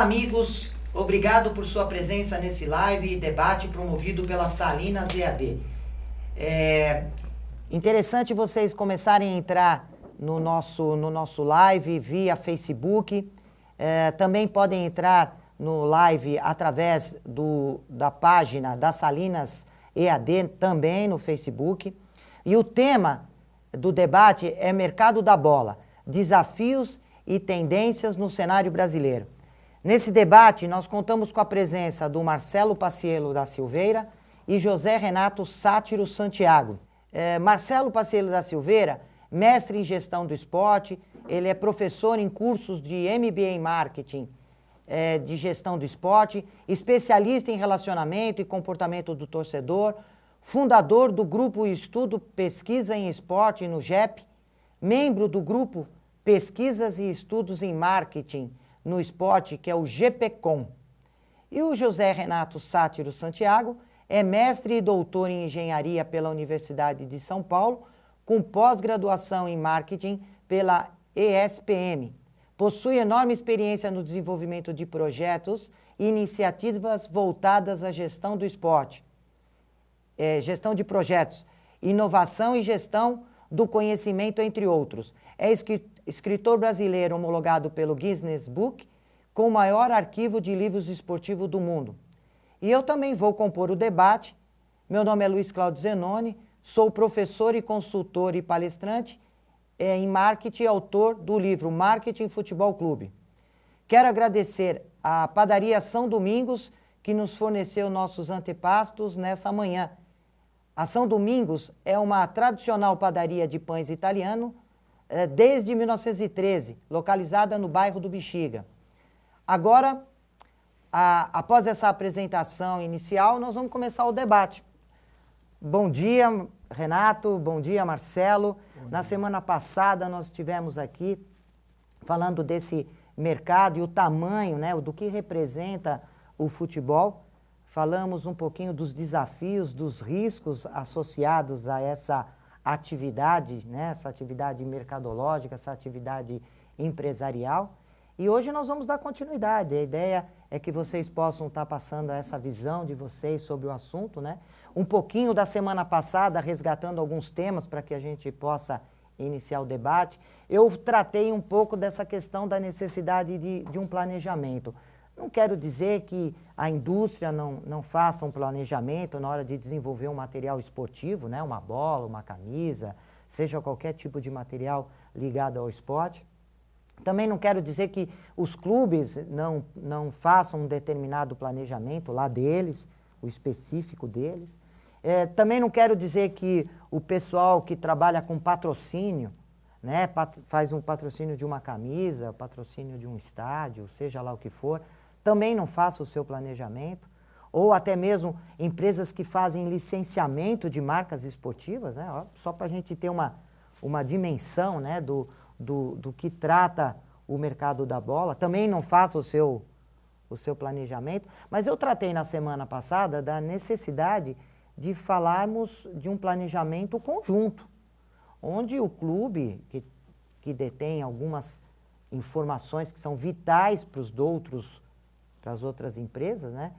Olá, amigos. Obrigado por sua presença nesse live e debate promovido pela Salinas EAD. Interessante vocês começarem a entrar no nosso live via Facebook. Também podem entrar no live através da página da Salinas EAD, também no Facebook. E o tema do debate é Mercado da Bola, desafios e tendências no cenário brasileiro. Nesse debate, nós contamos com a presença do Marcelo Paciello da Silveira e José Renato Sátiro Santiago. Marcelo Paciello da Silveira, mestre em gestão do esporte, ele é professor em cursos de MBA em marketing de gestão do esporte, especialista em relacionamento e comportamento do torcedor, fundador do Grupo Estudo Pesquisa em Esporte no GEP, membro do Grupo Pesquisas e Estudos em Marketing no Esporte, que é o GPCom. E o José Renato Sátiro Santiago é mestre e doutor em engenharia pela Universidade de São Paulo, com pós-graduação em marketing pela ESPM. Possui enorme experiência no desenvolvimento de projetos e iniciativas voltadas à gestão do esporte, gestão de projetos, inovação e gestão do conhecimento, entre outros. É escritor brasileiro homologado pelo Guinness Book, com o maior arquivo de livros esportivos do mundo. E eu também vou compor o debate. Meu nome é Luiz Cláudio Zenoni, sou professor e consultor e palestrante em marketing e autor do livro Marketing Futebol Clube. Quero agradecer à Padaria São Domingos, que nos forneceu nossos antepastos nessa manhã. A São Domingos é uma tradicional padaria de pães italiano desde 1913, localizada no bairro do Bexiga. Agora, após essa apresentação inicial, nós vamos começar o debate. Bom dia, Renato. Bom dia, Marcelo. Na semana passada, nós estivemos aqui falando desse mercado e o tamanho, né, do que representa o futebol. Falamos um pouquinho dos desafios, dos riscos associados a essa atividade, né, essa atividade mercadológica, essa atividade empresarial. E hoje nós vamos dar continuidade. A ideia é que vocês possam estar passando essa visão de vocês sobre o assunto, né? Um pouquinho da semana passada, resgatando alguns temas para que a gente possa iniciar o debate. Eu tratei um pouco dessa questão da necessidade de um planejamento. Não quero dizer que a indústria não faça um planejamento na hora de desenvolver um material esportivo, né? Uma bola, uma camisa, seja qualquer tipo de material ligado ao esporte. Também não quero dizer que os clubes não façam um determinado planejamento lá deles, o específico deles. Também não quero dizer que o pessoal que trabalha com patrocínio, né, faz um patrocínio de uma camisa, patrocínio de um estádio, seja lá o que for, também não faça o seu planejamento, ou até mesmo empresas que fazem licenciamento de marcas esportivas, né, só para a gente ter uma dimensão, né, do que trata o mercado da bola, também não faça o seu planejamento. Mas eu tratei na semana passada da necessidade de falarmos de um planejamento conjunto, onde o clube, que detém algumas informações que são vitais para as outras empresas, né,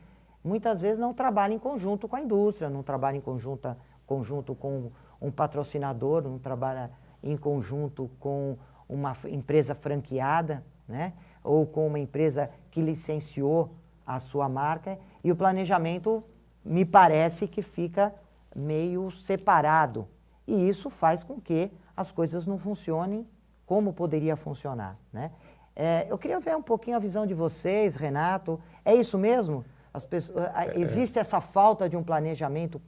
muitas vezes não trabalha em conjunto com a indústria, não trabalha em conjunto com um patrocinador, não trabalha em conjunto com uma empresa franqueada, né, ou com uma empresa que licenciou a sua marca, e o planejamento me parece que fica meio separado. E isso faz com que as coisas não funcionem como poderia funcionar, né? Eu queria ver um pouquinho a visão de vocês, Renato. É isso mesmo? Existe essa falta de um planejamento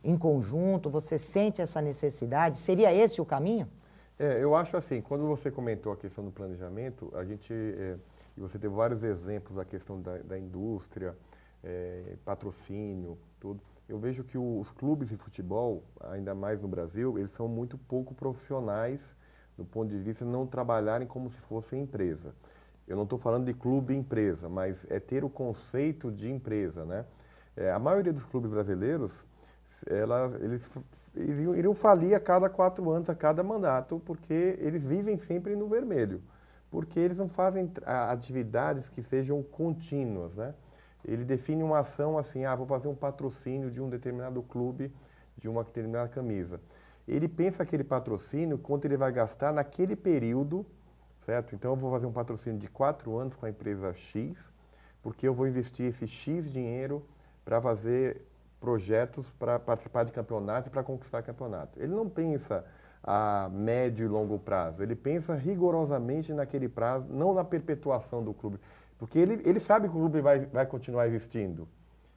em conjunto? Você sente essa necessidade? Seria esse o caminho? Eu acho assim, quando você comentou a questão do planejamento, e você teve vários exemplos da questão da indústria, patrocínio, tudo. Eu vejo que os clubes de futebol, ainda mais no Brasil, eles são muito pouco profissionais do ponto de vista de não trabalharem como se fossem empresa. Eu não estou falando de clube e empresa, mas é ter o conceito de empresa, né? A maioria dos clubes brasileiros, eles iriam falir a cada 4 anos, a cada mandato, porque eles vivem sempre no vermelho. porque eles não fazem atividades que sejam contínuas, né? Ele define uma ação assim, vou fazer um patrocínio de um determinado clube, de uma determinada camisa. Ele pensa aquele patrocínio, quanto ele vai gastar naquele período, certo? Então, eu vou fazer um patrocínio de 4 anos com a empresa X, porque eu vou investir esse X dinheiro para fazer projetos, para participar de campeonatos e para conquistar campeonato. Ele não pensa a médio e longo prazo, ele pensa rigorosamente naquele prazo, não na perpetuação do clube. Porque ele sabe que o clube vai continuar existindo.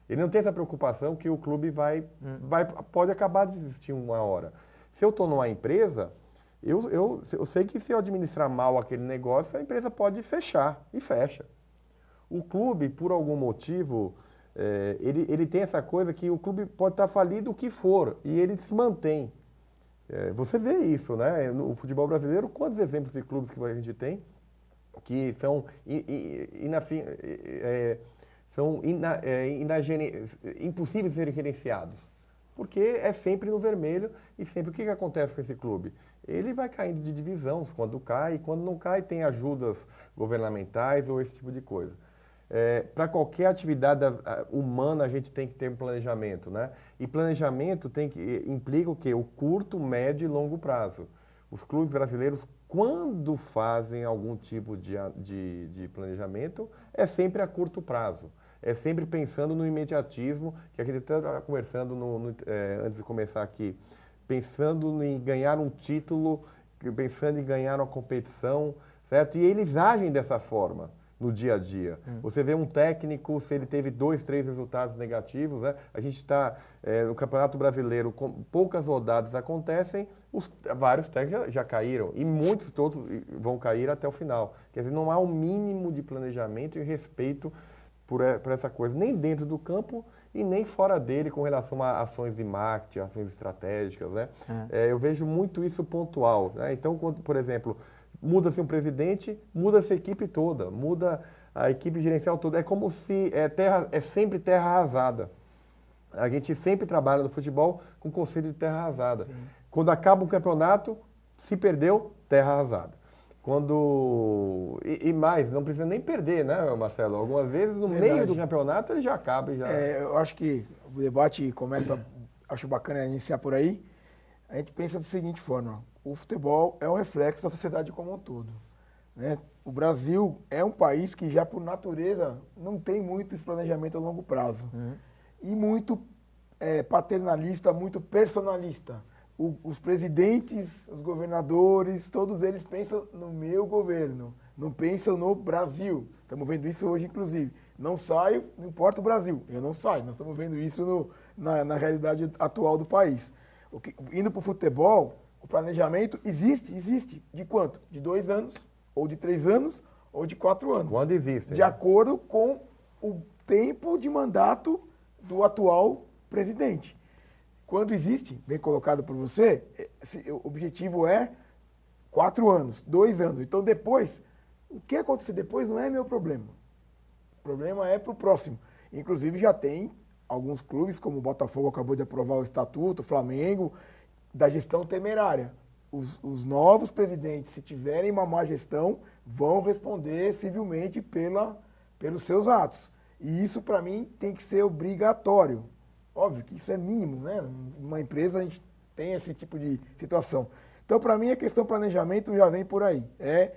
Ele não tem essa preocupação que o clube pode acabar de existir uma hora. Se eu estou numa empresa, eu sei que se eu administrar mal aquele negócio, a empresa pode fechar, e fecha. O clube, por algum motivo, ele tem essa coisa que o clube pode estar falido o que for, e ele se mantém. Você vê isso, né? No futebol brasileiro, quantos exemplos de clubes que a gente tem que são impossíveis de serem gerenciados, porque é sempre no vermelho e sempre o que acontece com esse clube? Ele vai caindo de divisão quando cai, e quando não cai tem ajudas governamentais ou esse tipo de coisa. Para qualquer atividade humana a gente tem que ter um planejamento, né? E planejamento implica o quê? O curto, médio e longo prazo. Os clubes brasileiros, quando fazem algum tipo de planejamento, é sempre a curto prazo. É sempre pensando no imediatismo, que a gente estava conversando antes de começar aqui, pensando em ganhar um título, pensando em ganhar uma competição, certo? E eles agem dessa forma no dia a dia. Você vê um técnico, se ele teve 2, 3 resultados negativos, né? A gente está no Campeonato Brasileiro, com poucas rodadas acontecem, vários técnicos já caíram, e muitos todos vão cair até o final. Quer dizer, não há um mínimo de planejamento e respeito por essa coisa, nem dentro do campo e nem fora dele, com relação a ações de marketing, ações estratégicas, né? Eu vejo muito isso pontual, né? Então, quando, por exemplo, muda-se um presidente, muda-se a equipe toda, muda a equipe gerencial toda. É como se é sempre terra arrasada. A gente sempre trabalha no futebol com o conceito de terra arrasada. Sim. Quando acaba um campeonato, se perdeu, terra arrasada. E mais, não precisa nem perder, né, Marcelo? Algumas vezes, no meio do campeonato, ele já acaba. Eu acho que o debate começa, acho bacana iniciar por aí. A gente pensa da seguinte forma: o futebol é um reflexo da sociedade como um todo, né? O Brasil é um país que já por natureza não tem muito esse planejamento a longo prazo. E muito paternalista, muito personalista. Os presidentes, os governadores, todos eles pensam no meu governo, não pensam no Brasil. Estamos vendo isso hoje, inclusive. Não saio, não importa o Brasil, eu não saio. Nós estamos vendo isso na realidade atual do país. Indo para o futebol, o planejamento existe. De quanto? De 2 anos, ou de 3 anos, ou de 4 anos. Quando existe. De acordo com o tempo de mandato do atual presidente. Quando existe, bem colocado por você, o objetivo é 4 anos, 2 anos. Então depois, o que acontecer depois não é meu problema. O problema é para o próximo. Inclusive já tem alguns clubes, como o Botafogo acabou de aprovar o estatuto, o Flamengo, da gestão temerária. Os novos presidentes, se tiverem uma má gestão, vão responder civilmente pelos seus atos. E isso, para mim, tem que ser obrigatório. Óbvio que isso é mínimo, né? Numa empresa a gente tem esse tipo de situação. Então, para mim, a questão planejamento já vem por aí. É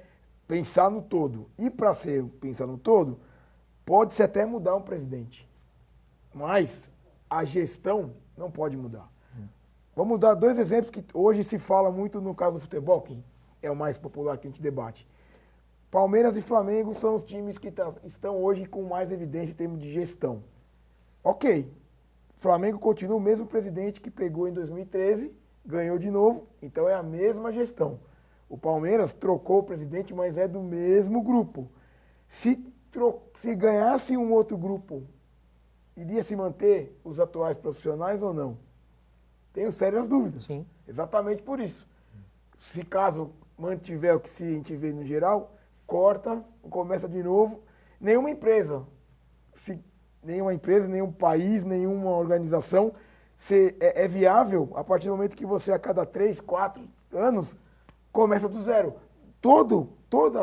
pensar no todo. E para pensar no todo, pode-se até mudar um presidente. Mas a gestão não pode mudar. Vamos dar 2 exemplos que hoje se fala muito no caso do futebol, que é o mais popular que a gente debate. Palmeiras e Flamengo são os times que estão hoje com mais evidência em termos de gestão. Ok. Flamengo continua o mesmo presidente que pegou em 2013, ganhou de novo, então é a mesma gestão. O Palmeiras trocou o presidente, mas é do mesmo grupo. Se ganhasse um outro grupo, iria se manter os atuais profissionais ou não? Tenho sérias dúvidas. Sim. Exatamente por isso. Se caso mantiver o que a gente vê no geral, corta, começa de novo. Nenhuma empresa, nenhum país, nenhuma organização é viável a partir do momento que você, a cada 3, 4 anos, começa do zero. Todo toda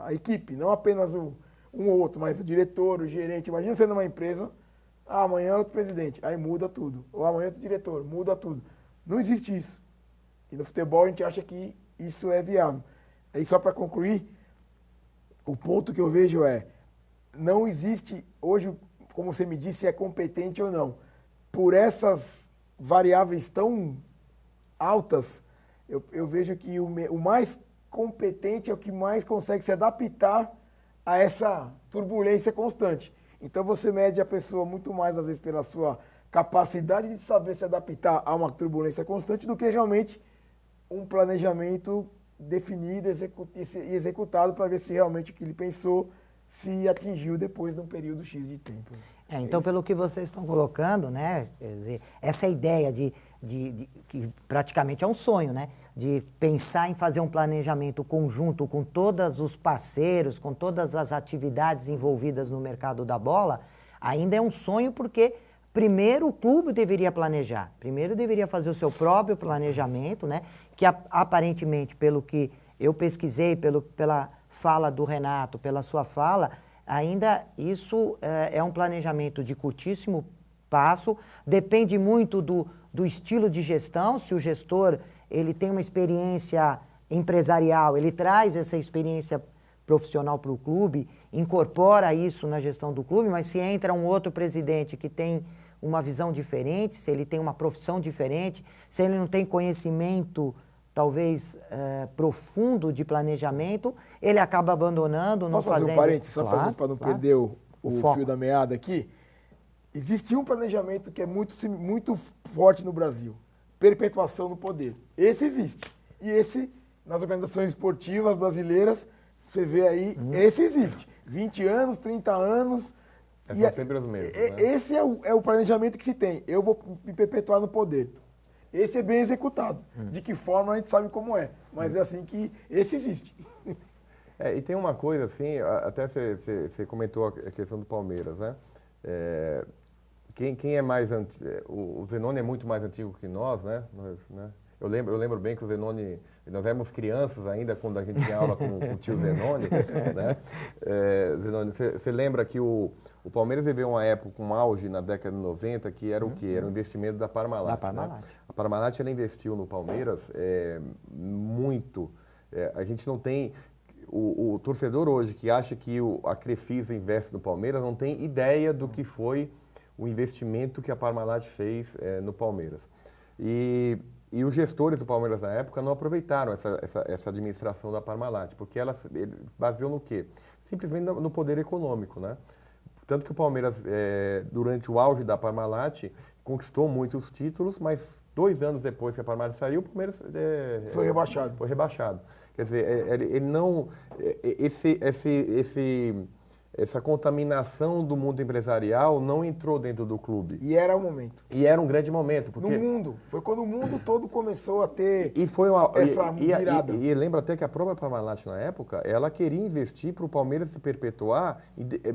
a equipe, não apenas um ou outro, mas o diretor, o gerente. Imagina você numa empresa, amanhã é outro presidente, aí muda tudo. Ou amanhã é outro diretor, muda tudo. Não existe isso. E no futebol a gente acha que isso é viável. Aí só para concluir, o ponto que eu vejo é, não existe hoje, como você me disse, se é competente ou não. Por essas variáveis tão altas, eu vejo que o mais competente é o que mais consegue se adaptar a essa turbulência constante. Então você mede a pessoa muito mais, às vezes, pela sua capacidade de saber se adaptar a uma turbulência constante do que realmente um planejamento definido e executado para ver se realmente o que ele pensou se atingiu depois de um período X de tempo. Então, pelo que vocês estão colocando, né, quer dizer, essa ideia que praticamente é um sonho, né, de pensar em fazer um planejamento conjunto com todos os parceiros, com todas as atividades envolvidas no mercado da bola, ainda é um sonho porque primeiro o clube deveria planejar, primeiro deveria fazer o seu próprio planejamento, né, que aparentemente, pelo que eu pesquisei, pela fala do Renato, pela sua fala, ainda isso é um planejamento de curtíssimo passo, depende muito do estilo de gestão. Se o gestor ele tem uma experiência empresarial, ele traz essa experiência profissional para o clube, incorpora isso na gestão do clube, mas se entra um outro presidente que tem uma visão diferente, se ele tem uma profissão diferente, se ele não tem conhecimento talvez profundo de planejamento, ele acaba abandonando, não fazendo... Posso fazer um parênteses, só Claro, para não claro. perder o foco. fio da meada aqui? Existe um planejamento que é muito forte no Brasil, perpetuação no poder. Esse existe. E esse, nas organizações esportivas brasileiras, você vê aí, esse existe. 20 anos, 30 anos... São sempre os mesmos, né? Esse é o planejamento que se tem. Eu vou me perpetuar no poder. Esse é bem executado. De que forma a gente sabe como é. Mas é assim que esse existe. E tem uma coisa assim, até você comentou a questão do Palmeiras, né? Quem é mais antigo? O Zenoni é muito mais antigo que nós, né? Eu lembro bem que o Zenoni, nós éramos crianças ainda quando a gente tinha aula com o tio Zenoni, né? Zenoni, você lembra que o Palmeiras viveu uma época, um auge na década de 90, que era o quê? Era o investimento da Parmalat. Da Parmalat. Né? A Parmalat, ela investiu no Palmeiras muito. A gente não tem... O torcedor hoje que acha que a Crefisa investe no Palmeiras não tem ideia do que foi o investimento que a Parmalat fez no Palmeiras. E os gestores do Palmeiras na época não aproveitaram essa administração da Parmalat, porque ela baseou no quê? Simplesmente no poder econômico, né? Tanto que o Palmeiras, durante o auge da Parmalat, conquistou muitos títulos, mas 2 anos depois que a Parmalat saiu, o Palmeiras Foi rebaixado. Foi rebaixado. Quer dizer, ele não... Essa contaminação do mundo empresarial não entrou dentro do clube. E era o momento. E era um grande momento. Porque... No mundo. Foi quando o mundo todo começou a ter essa virada. E lembra até que a própria Parmalat, na época, ela queria investir para o Palmeiras se perpetuar,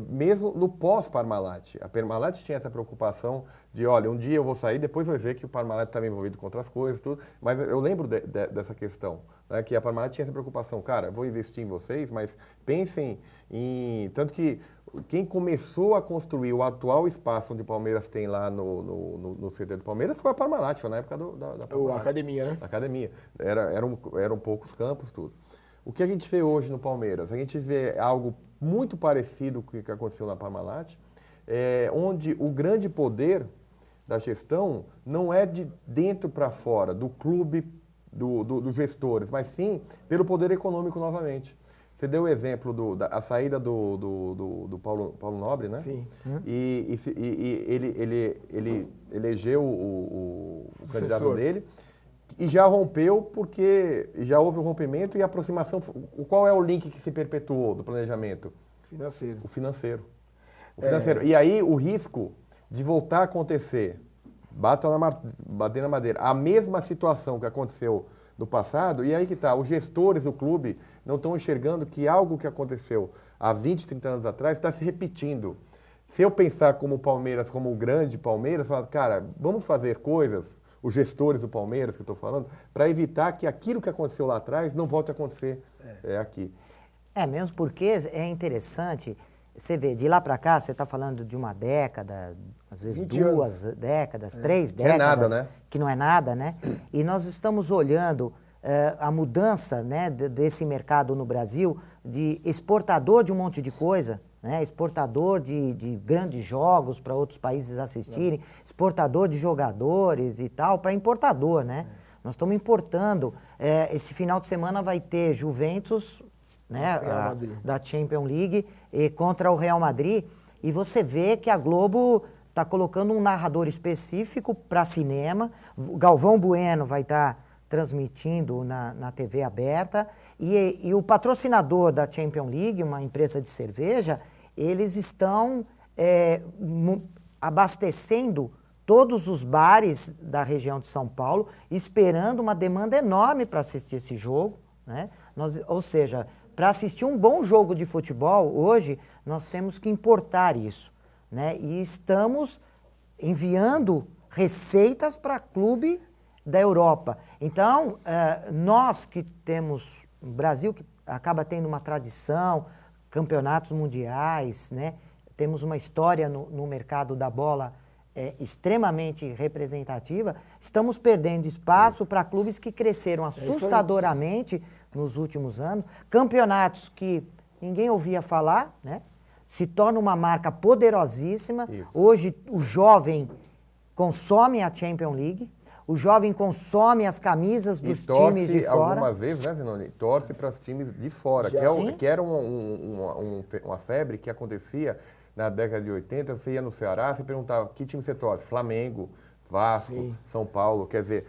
mesmo no pós-Parmalat. A Parmalat tinha essa preocupação de, olha, um dia eu vou sair, depois vai ver que o Parmalat estava envolvido com outras coisas, tudo. Mas eu lembro dessa questão, né, que a Parmalat tinha essa preocupação. Cara, vou investir em vocês, mas pensem em... Tanto que quem começou a construir o atual espaço onde o Palmeiras tem lá no CT do Palmeiras foi a Parmalat, foi na época da Parmalat. A academia, né? A academia. Eram poucos campos, tudo. O que a gente vê hoje no Palmeiras? A gente vê algo muito parecido com o que aconteceu na Parmalat, onde o grande poder da gestão não é de dentro para fora, do clube, dos gestores, mas sim pelo poder econômico novamente. Você deu o exemplo da saída do Paulo Nobre, né? Sim. E ele elegeu o candidato dele e já rompeu porque já houve o rompimento e a aproximação. Qual é o link que se perpetuou do planejamento? Financeiro. O financeiro. E aí o risco de voltar a acontecer, bater na madeira, a mesma situação que aconteceu no passado, e aí que está, os gestores do clube não estão enxergando que algo que aconteceu há 20, 30 anos atrás está se repetindo. Se eu pensar como o Palmeiras, como o grande Palmeiras, falar, cara, vamos fazer coisas, os gestores do Palmeiras que eu estou falando, para evitar que aquilo que aconteceu lá atrás não volte a acontecer aqui. Mesmo porque é interessante, você vê, de lá para cá, você está falando de uma década, às vezes 2 décadas, 3 décadas. É nada, né? Que não é nada, né? E nós estamos olhando a mudança, né, desse mercado no Brasil, de exportador de um monte de coisa, né? Exportador de grandes jogos para outros países assistirem, exportador de jogadores e tal, para importador, né? Nós estamos importando. Esse final de semana vai ter Juventus, né, da Champions League, contra o Real Madrid, e você vê que a Globo está colocando um narrador específico para cinema. O Galvão Bueno vai estar transmitindo na TV aberta, e o patrocinador da Champions League, uma empresa de cerveja, eles estão abastecendo todos os bares da região de São Paulo, esperando uma demanda enorme para assistir esse jogo, né? Ou seja, para assistir um bom jogo de futebol, hoje, nós temos que importar isso, né? E estamos enviando receitas para clube da Europa. Então, nós que temos, o Brasil que acaba tendo uma tradição, campeonatos mundiais, né? Temos uma história no mercado da bola extremamente representativa, estamos perdendo espaço para clubes que cresceram assustadoramente nos últimos anos, campeonatos que ninguém ouvia falar, né? Se torna uma marca poderosíssima. Isso. Hoje o jovem consome a Champions League, o jovem consome as camisas dos times de fora. Algumas vezes, né, Zenoni? Torce para os times de fora, que era uma febre que acontecia na década de 80. Você ia no Ceará, você perguntava que time você torce? Flamengo, Vasco, São Paulo. Quer dizer,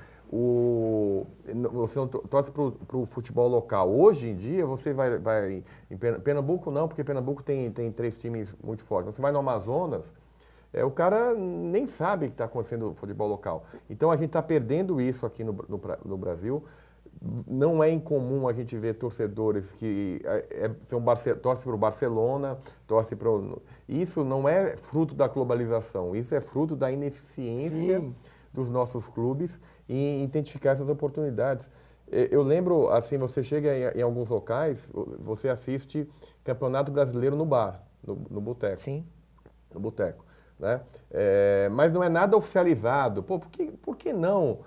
você não torce para o futebol local. Hoje em dia, você vai em Pernambuco não, porque Pernambuco tem 3 times muito fortes. Você vai no Amazonas, o cara nem sabe que está acontecendo no futebol local. Então, a gente está perdendo isso aqui no Brasil. Não é incomum a gente ver torcedores que torcem para o Barcelona, torcem para o... Isso não é fruto da globalização, isso é fruto da ineficiência dos nossos clubes em identificar essas oportunidades. Eu lembro, assim, você chega em alguns locais, você assiste Campeonato Brasileiro no bar, no boteco. Sim. No boteco, né? Mas não é nada oficializado. Pô, por que não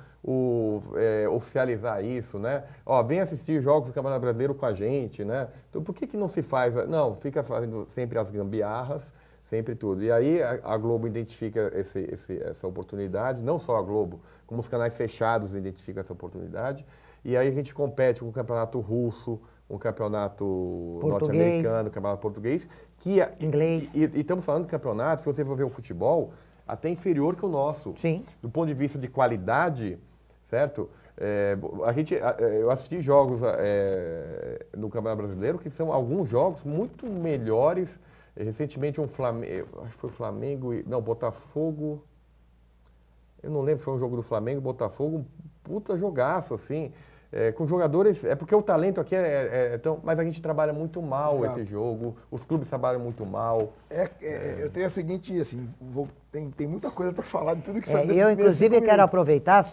oficializar isso, né? Ó, vem assistir jogos do Campeonato Brasileiro com a gente, né? Então, por que não se faz? Não, fica fazendo sempre as gambiarras, sempre tudo. E aí a Globo identifica essa oportunidade, não só a Globo, como os canais fechados identificam essa oportunidade. E aí a gente compete com o campeonato russo, um campeonato norte-americano, campeonato português, inglês. E estamos falando de campeonato, se você for ver o futebol, até inferior que o nosso. Sim. Do ponto de vista de qualidade, certo? Eu assisti jogos no Campeonato Brasileiro que são alguns jogos muito melhores. Recentemente acho que foi Flamengo Botafogo. Eu não lembro se foi um jogo do Flamengo, Botafogo, um puta jogaço, assim. Com jogadores, porque o talento aqui mas a gente trabalha muito mal esse jogo, os clubes trabalham muito mal. Eu tenho a seguinte, assim, tem muita coisa para falar de tudo que você Eu, inclusive, quero aproveitar,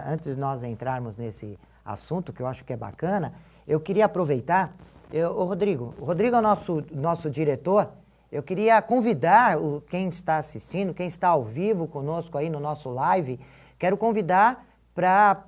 antes de nós entrarmos nesse assunto, que eu acho que é bacana, eu queria aproveitar, o Rodrigo é o nosso diretor, eu queria convidar quem está assistindo, quem está ao vivo conosco aí no nosso live, quero convidar para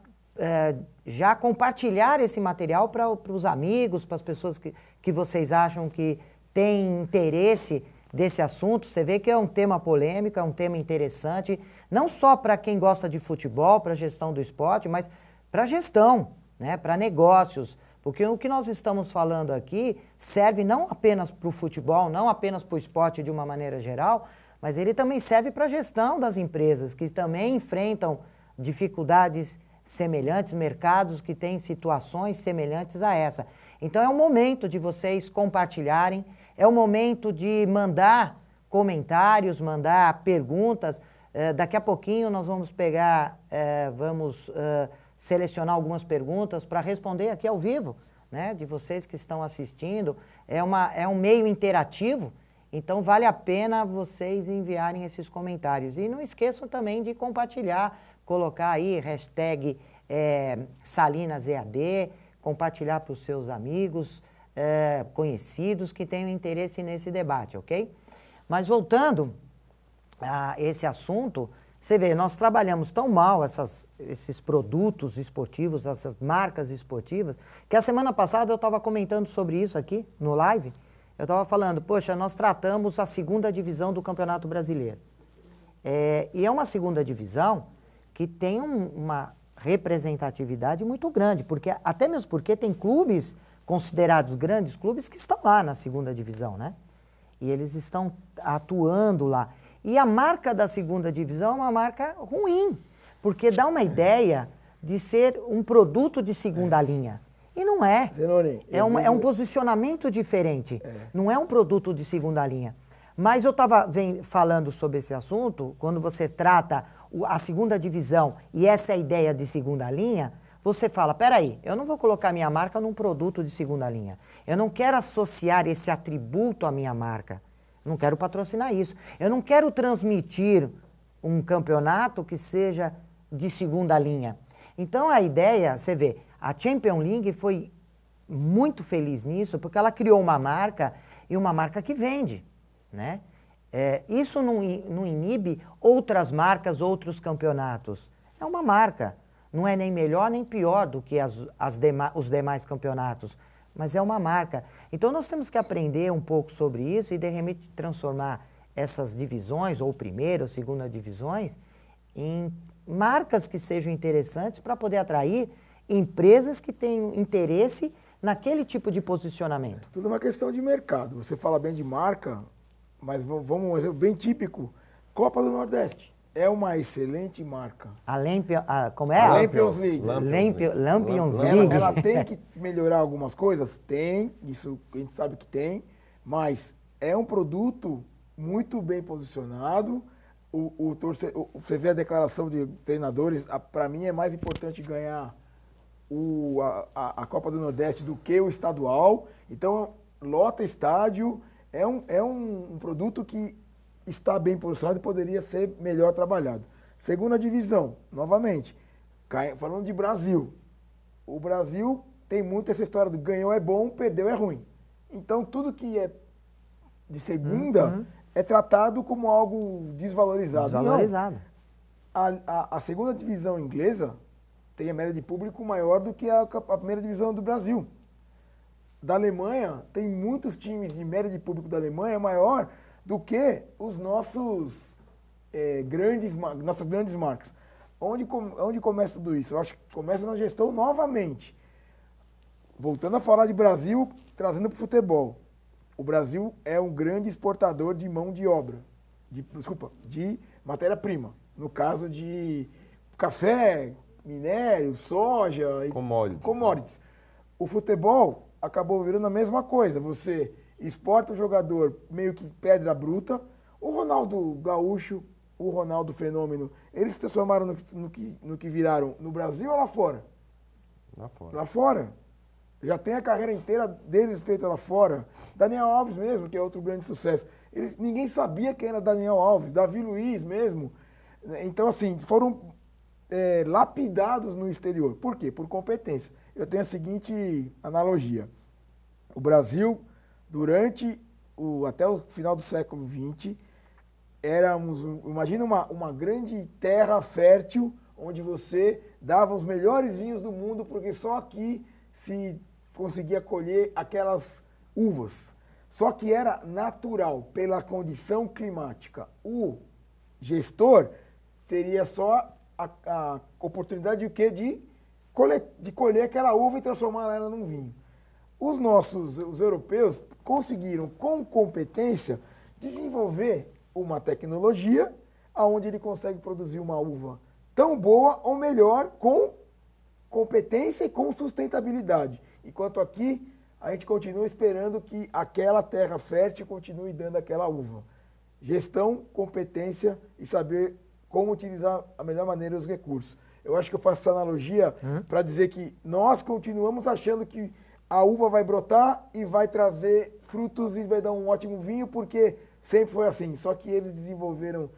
já compartilhar esse material para os amigos, para as pessoas que vocês acham que têm interesse desse assunto. Você vê que é um tema polêmico, é um tema interessante, não só para quem gosta de futebol, para a gestão do esporte, mas para a gestão, né, para negócios. Porque o que nós estamos falando aqui serve não apenas para o futebol, não apenas para o esporte de uma maneira geral, mas ele também serve para a gestão das empresas, que também enfrentam dificuldades semelhantes, mercados que têm situações semelhantes a essa. Então é o momento de vocês compartilharem, é o momento de mandar comentários, mandar perguntas. Daqui a pouquinho nós vamos pegar, selecionar algumas perguntas para responder aqui ao vivo, né, de vocês que estão assistindo. É um meio interativo Então vale a pena vocês enviarem esses comentários. E não esqueçam também de compartilhar, colocar aí hashtag SalinasEAD, compartilhar para os seus amigos, conhecidos que tenham interesse nesse debate, ok? Mas voltando a esse assunto, você vê, nós trabalhamos tão mal esses produtos esportivos, essas marcas esportivas, que a semana passada eu estava comentando sobre isso aqui no live. Eu estava falando, poxa, nós tratamos a segunda divisão do Campeonato Brasileiro. E é uma segunda divisão que tem uma representatividade muito grande, até mesmo porque tem clubes considerados grandes clubes que estão lá na segunda divisão, né? E eles estão atuando lá. E a marca da segunda divisão é uma marca ruim, porque dá uma ideia de ser um produto de segunda linha. E não é. Zenoni, É um posicionamento diferente. Não é um produto de segunda linha. Mas eu estava falando sobre esse assunto, quando você trata a segunda divisão e essa é a ideia de segunda linha, você fala, peraí, eu não vou colocar minha marca num produto de segunda linha. Eu não quero associar esse atributo à minha marca. Eu não quero patrocinar isso. Eu não quero transmitir um campeonato que seja de segunda linha. Então a ideia, você vê, a Champions League foi muito feliz nisso, porque ela criou uma marca e uma marca que vende, né? Isso não inibe outras marcas, outros campeonatos. É uma marca. Não é nem melhor nem pior do que os demais campeonatos, mas é uma marca. Então nós temos que aprender um pouco sobre isso e de repente transformar essas divisões, ou primeira ou segunda divisões, em marcas que sejam interessantes para poder atrair empresas que tenham interesse naquele tipo de posicionamento. Tudo uma questão de mercado. Você fala bem de marca, mas vamos um exemplo bem típico. Copa do Nordeste. É uma excelente marca. Como é? A Lampions League. Lampions League. Ela tem que melhorar algumas coisas? Tem, isso a gente sabe que tem, mas é um produto muito bem posicionado. Você vê a declaração de treinadores, para mim é mais importante ganhar a Copa do Nordeste do que o estadual. Então, lota estádio, é um produto que está bem posicionado e poderia ser melhor trabalhado. Segunda divisão, novamente, falando de Brasil. O Brasil tem muito essa história do ganhou é bom, perdeu é ruim. Então, tudo que é de segunda é tratado como algo desvalorizado. Desvalorizado. Não. A segunda divisão inglesa tem a média de público maior do que a primeira divisão do Brasil. Da Alemanha, tem muitos times de média de público da Alemanha maior do que os nossas grandes marcas. Onde começa tudo isso? Eu acho que começa na gestão novamente. Voltando a falar de Brasil, trazendo para o futebol. O Brasil é um grande exportador de mão de obra, de matéria-prima. No caso de café, minério, soja e commodities. O futebol acabou virando a mesma coisa. Você exporta o jogador meio que pedra bruta. O Ronaldo Gaúcho, o Ronaldo Fenômeno, eles se transformaram no que viraram no Brasil ou lá fora? Lá fora. Lá fora. Já tem a carreira inteira deles feita lá fora. Daniel Alves mesmo, que é outro grande sucesso. Ninguém sabia quem era Daniel Alves, Davi Luiz mesmo. Então, assim, foram lapidados no exterior. Por quê? Por competência. Eu tenho a seguinte analogia. O Brasil, até o final do século XX, imagina uma grande terra fértil, onde você dava os melhores vinhos do mundo, porque só aqui se conseguia colher aquelas uvas. Só que era natural, pela condição climática. O gestor teria só a oportunidade de quê? De colher aquela uva e transformar ela num vinho. Os europeus conseguiram, com competência, desenvolver uma tecnologia onde ele consegue produzir uma uva tão boa ou melhor com competência e com sustentabilidade. Enquanto aqui, a gente continua esperando que aquela terra fértil continue dando aquela uva. Gestão, competência e saber como utilizar a melhor maneira os recursos. Eu acho que eu faço essa analogia para dizer que nós continuamos achando que a uva vai brotar e vai trazer frutos e vai dar um ótimo vinho, porque sempre foi assim. Só que eles desenvolveram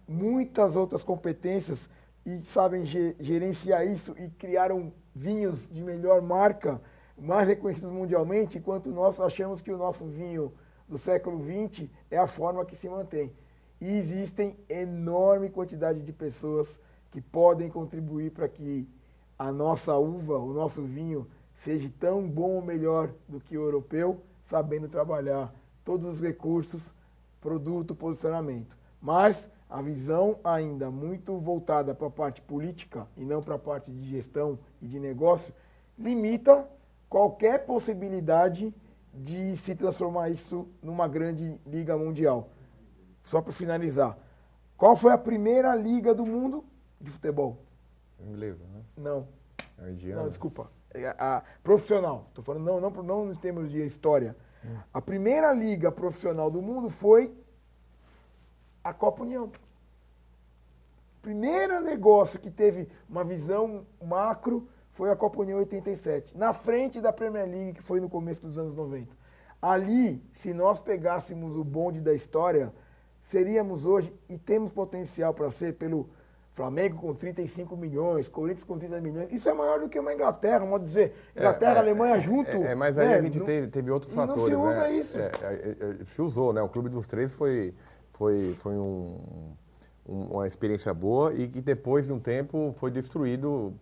muitas outras competências e sabem gerenciar isso e criaram vinhos de melhor marca, mais reconhecidos mundialmente, enquanto nós achamos que o nosso vinho do século XX é a forma que se mantém. E existem enorme quantidade de pessoas que podem contribuir para que a nossa uva, o nosso vinho, seja tão bom ou melhor do que o europeu, sabendo trabalhar todos os recursos, produto, posicionamento. Mas a visão ainda muito voltada para a parte política e não para a parte de gestão e de negócio, limita qualquer possibilidade de se transformar isso numa grande liga mundial. Só para finalizar, qual foi a primeira liga do mundo de futebol? Inglesa, né? Não. É indiana. Não, desculpa. A profissional. Estou falando não em termos de história. A primeira liga profissional do mundo foi a Copa União. Primeiro negócio que teve uma visão macro foi a Copa União 87, na frente da Premier League, que foi no começo dos anos 90. Ali, se nós pegássemos o bonde da história, seríamos hoje, e temos potencial para ser, pelo Flamengo com 35 milhões, Corinthians com 30 milhões. Isso é maior do que uma Inglaterra, vamos dizer. Inglaterra, Alemanha junto. Mas aí a gente teve outros fatores. Não se usa isso. Se usou, né? O Clube dos Três foi uma experiência boa e que depois de um tempo foi destruído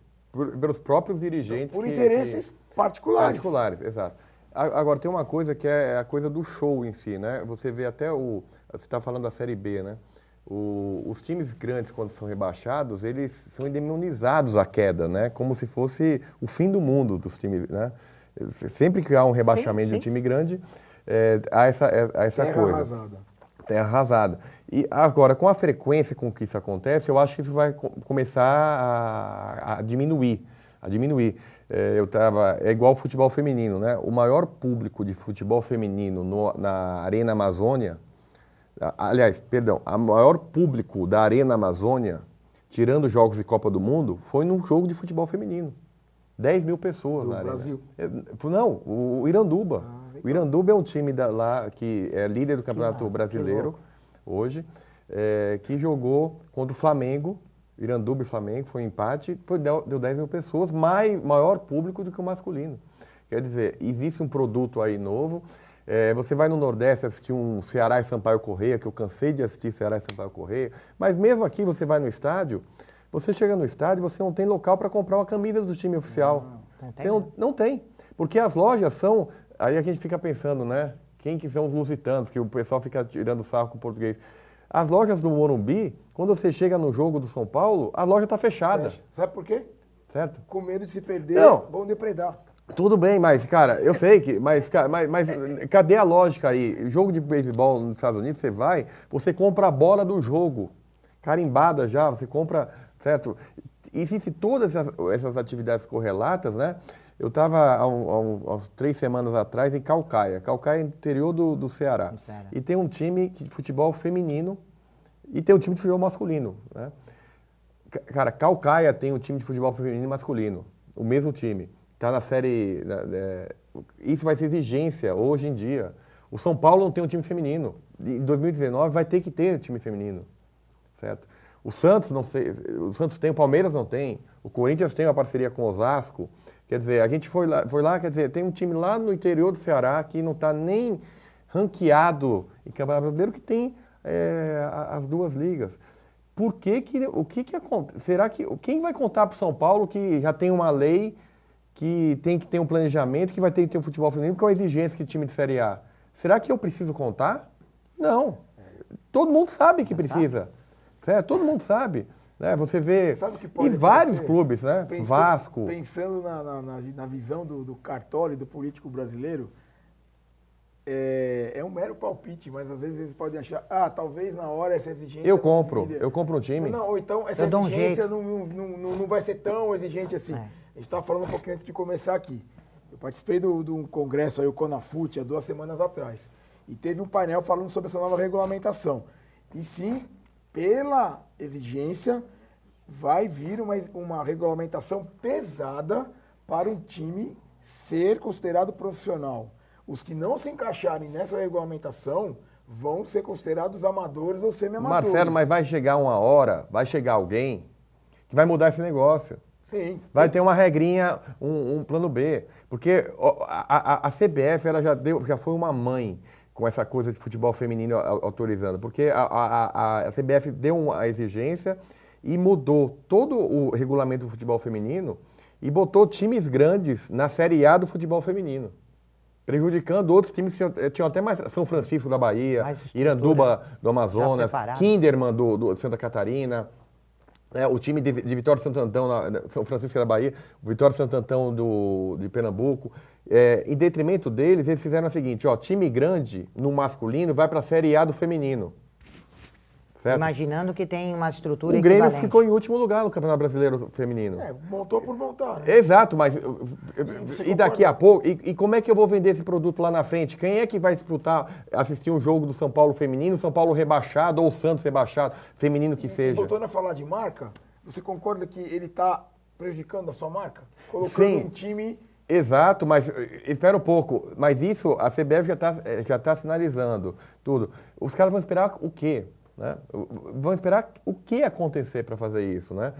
pelos próprios dirigentes. Por interesses particulares. Particulares, exato. Agora, tem uma coisa que é a coisa do show em si, né? Você vê até você está falando da Série B, né? Os times grandes, quando são rebaixados, eles são indemnizados à queda, né? Como se fosse o fim do mundo dos times, né? Sempre que há um rebaixamento de um time grande, há essa Terra coisa. arrasada. Terra arrasada. E agora, com a frequência com que isso acontece, eu acho que isso vai começar a diminuir. É igual o futebol feminino, né? O maior público de futebol feminino na Arena Amazônia, o maior público da Arena Amazônia, tirando jogos de Copa do Mundo, foi num jogo de futebol feminino. 10 mil pessoas na Arena. Brasil? Não, o Iranduba. O Iranduba é um time lá que é líder do Campeonato Brasileiro hoje, que jogou contra o Flamengo. Iranduba e Flamengo, foi um empate, deu 10 mil pessoas, maior público do que o masculino. Quer dizer, existe um produto aí novo. Você vai no Nordeste assistir um Ceará e Sampaio Corrêa, que eu cansei de assistir Ceará e Sampaio Corrêa, mas mesmo aqui você vai no estádio, você chega no estádio e você não tem local para comprar uma camisa do time oficial. Não tem. Porque as lojas são... Aí a gente fica pensando, né? Quem que são os lusitanos, que o pessoal fica tirando sarro com o português. As lojas do Morumbi, quando você chega no jogo do São Paulo, a loja está fechada. Sabe por quê? Certo? Com medo de se perder, vão depredar. Tudo bem, mas, cara, eu sei que... Mas cadê a lógica aí? Jogo de beisebol nos Estados Unidos, você compra a bola do jogo, carimbada já, você compra, certo? Existem todas essas atividades correlatas, né? Eu estava há umas 3 semanas atrás em Caucaia. Caucaia é interior do Ceará. E tem um time de futebol feminino e tem um time de futebol masculino, né? Cara, Caucaia tem um time de futebol feminino e masculino, o mesmo time. Está na série... Isso vai ser exigência hoje em dia. O São Paulo não tem um time feminino. Em 2019 vai ter que ter time feminino, certo? O Santos não sei, o Santos tem, o Palmeiras não tem, o Corinthians tem uma parceria com o Osasco. Quer dizer, a gente foi lá, quer dizer, tem um time lá no interior do Ceará que não está nem ranqueado em Campeonato Brasileiro, que tem as duas ligas. O que acontece? Será que quem vai contar para o São Paulo que já tem uma lei que tem que ter um planejamento, que vai ter que ter um futebol feminino, que é uma exigência que time de Série A? Será que eu preciso contar? Não. Todo mundo sabe que precisa. Certo? Todo mundo sabe. Né? Você vê... E vários clubes, né? Vasco. Pensando na visão do cartola e do político brasileiro, é um mero palpite, mas às vezes eles podem achar, talvez na hora essa exigência... Eu compro um time. Ou então essa exigência não vai ser tão exigente assim. A gente estava falando um pouquinho antes de começar aqui. Eu participei de um congresso aí, o Conafut, há 2 semanas atrás. E teve um painel falando sobre essa nova regulamentação. E sim, pela exigência, vai vir uma regulamentação pesada para um time ser considerado profissional. Os que não se encaixarem nessa regulamentação vão ser considerados amadores ou semi-amadores. Marcelo, mas vai chegar uma hora, vai chegar alguém que vai mudar esse negócio. Sim. Vai ter uma regrinha, um plano B. Porque a CBF ela já foi uma mãe com essa coisa de futebol feminino autorizando. Porque a CBF deu uma exigência e mudou todo o regulamento do futebol feminino e botou times grandes na Série A do futebol feminino, prejudicando outros times que tinham até mais. São Francisco da Bahia, Iranduba do Amazonas, Kinderman do Santa Catarina, o time de Vitória de Santo Antão, São Francisco da Bahia, Vitória de Santo Antão de Pernambuco. Em detrimento deles, eles fizeram o seguinte: time grande no masculino vai para a Série A do feminino. Certo? Imaginando que tem uma estrutura equivalente. O Grêmio equivalente. ficou em último lugar no Campeonato Brasileiro Feminino. Montou por montar. Né? Exato, mas e daqui a pouco, e como é que eu vou vender esse produto lá na frente? Quem é que vai disputar, assistir um jogo do São Paulo feminino, São Paulo rebaixado ou Santos rebaixado, feminino que seja? Voltando a falar de marca, você concorda que ele está prejudicando a sua marca? Colocando Sim. um time... Exato, mas espera um pouco. Mas isso a CBF já tá sinalizando tudo. Os caras vão esperar o quê? Né? Vão esperar o que acontecer para fazer isso, né?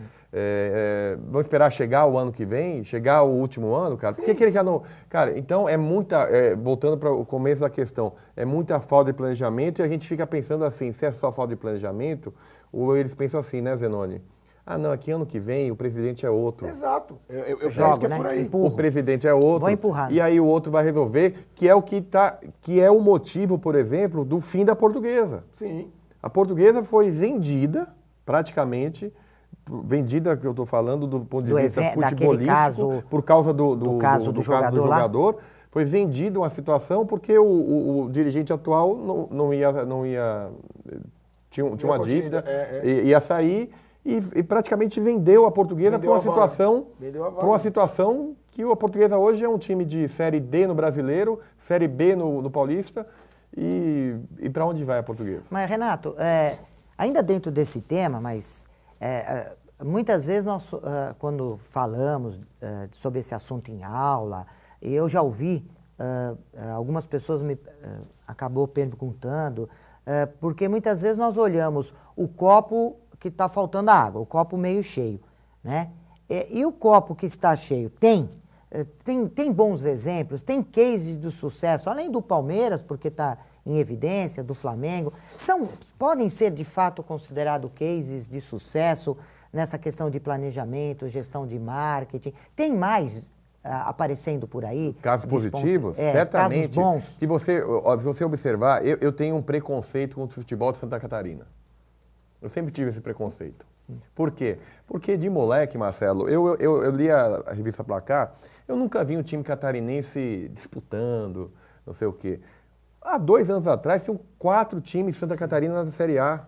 Vão esperar chegar o ano que vem, chegar o último ano, cara? Por que ele já não... Cara, então é muita... voltando para o começo da questão, é muita falta de planejamento e a gente fica pensando assim, se é só falta de planejamento, ou eles pensam assim, né, Zenoni? Ah, não, aqui ano que vem o presidente é outro. Exato. Eu penso que é por aí. O presidente é outro. Vou empurrar. E aí o outro vai resolver, que é o motivo, por exemplo, do fim da Portuguesa. Sim. A Portuguesa foi vendida, praticamente, vendida, que eu estou falando, do ponto de vista futebolístico, por causa do caso do jogador. Foi vendido uma situação porque o dirigente atual não ia tinha uma dívida, ia sair e praticamente vendeu a Portuguesa para uma situação que a Portuguesa hoje é um time de Série D no Brasileiro, Série B no Paulista. E para onde vai a Portuguesa? Mas, Renato, ainda dentro desse tema, mas muitas vezes nós, quando falamos sobre esse assunto em aula, eu já ouvi algumas pessoas acabou perguntando, porque muitas vezes nós olhamos o copo que está faltando água, o copo meio cheio, né? E o copo que está cheio tem bons exemplos, tem cases do sucesso, além do Palmeiras, porque está em evidência, do Flamengo, podem ser de fato considerados cases de sucesso nessa questão de planejamento, gestão de marketing. Tem mais aparecendo por aí? Casos positivos? Certamente. Casos bons. Se você observar, eu tenho um preconceito contra o futebol de Santa Catarina. Eu sempre tive esse preconceito. Por quê? Porque de moleque, Marcelo, eu li a revista Placar, eu nunca vi um time catarinense disputando, não sei o quê. Há 2 anos atrás, tinham 4 times de Santa Catarina na Série A.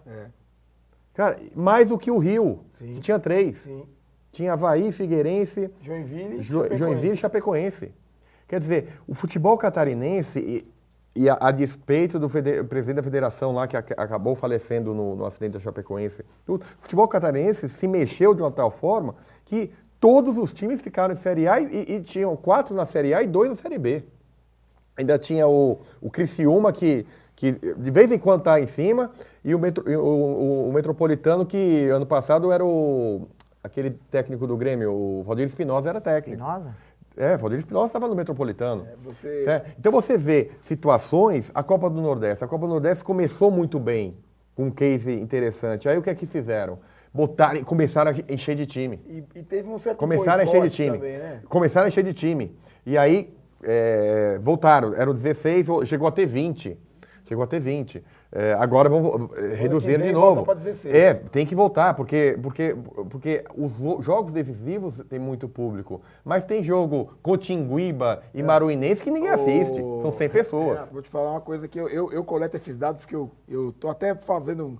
Cara, mais do que o Rio, que tinha 3. Sim. Tinha Avaí, Figueirense, Joinville e Chapecoense. Quer dizer, o futebol catarinense... E a despeito do presidente da federação lá, que acabou falecendo no acidente da Chapecoense, o futebol catarinense se mexeu de uma tal forma que todos os times ficaram em Série A e tinham 4 na Série A e 2 na Série B. Ainda tinha o Criciúma, que de vez em quando está em cima, e o Metropolitano, que ano passado era aquele técnico do Grêmio, o Valdir Espinosa era técnico. Espinosa? Valdir Espinosa estava no Metropolitano. Então você vê situações, a Copa do Nordeste. A Copa do Nordeste começou muito bem, com um case interessante. Aí o que é que fizeram? Começaram a encher de time. E teve um certo começaram a encher de time. Também, né? Começaram a encher de time. E aí voltaram, eram 16, chegou a ter 20. Agora vão reduzir de novo. Volta para 16. Tem que voltar, porque os jogos decisivos tem muito público. Mas tem jogo Cotinguiba e Maruinense que ninguém assiste. São 100 pessoas. Vou te falar uma coisa que eu coleto esses dados, porque eu tô até fazendo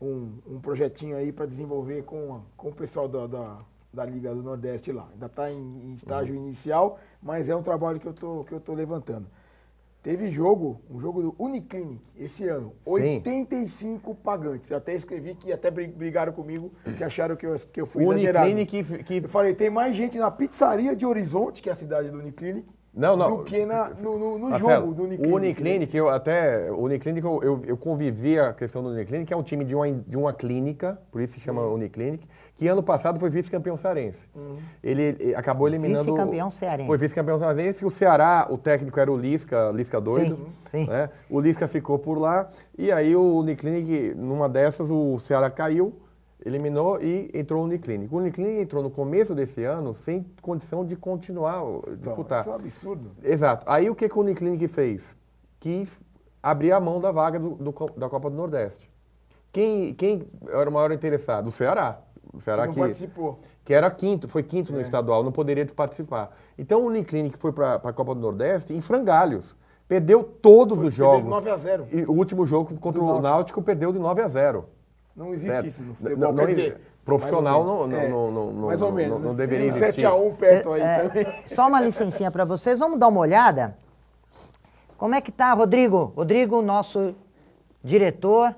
um projetinho aí para desenvolver com o pessoal da Liga do Nordeste lá. Ainda está em estágio inicial, mas é um trabalho que eu tô levantando. Teve um jogo do Uniclinic esse ano, Sim. 85 pagantes. Eu até escrevi que até brigaram comigo, que acharam que eu fui exagerado. Uniclinic Eu falei, tem mais gente na pizzaria de Horizonte, que é a cidade do Uniclinic, do que no Marcelo, jogo do Uniclinic. O Uniclinic, eu convivi a questão do Uniclinic, que é um time de uma clínica, por isso se chama Uniclinic, que ano passado foi vice-campeão cearense. Ele acabou eliminando... Vice-campeão cearense. Foi vice-campeão cearense. O Ceará, o técnico era o Lisca doido. Sim. Né? O Lisca ficou por lá. E aí o Uniclinic, numa dessas, o Ceará caiu, eliminou e entrou o Uniclinic. O Uniclinic entrou no começo desse ano sem condição de continuar disputar. Isso é um absurdo. Exato. Aí o que o Uniclinic fez? Quis abrir a mão da vaga da Copa do Nordeste. Quem era o maior interessado? O Ceará. O Ceará não participou. Que era foi quinto no estadual, não poderia participar. Então o Uniclinic foi para a Copa do Nordeste em frangalhos. Perdeu todos os jogos. 9-0. E o último jogo contra o Náutico perdeu de 9-0. Não existe Certo. isso no futebol. Não, Quer dizer, profissional mais ou menos, não né? deveria Tem existir. 7-1 perto aí também. Só uma licencinha para vocês, vamos dar uma olhada? Como é que tá, Rodrigo? Rodrigo, nosso diretor.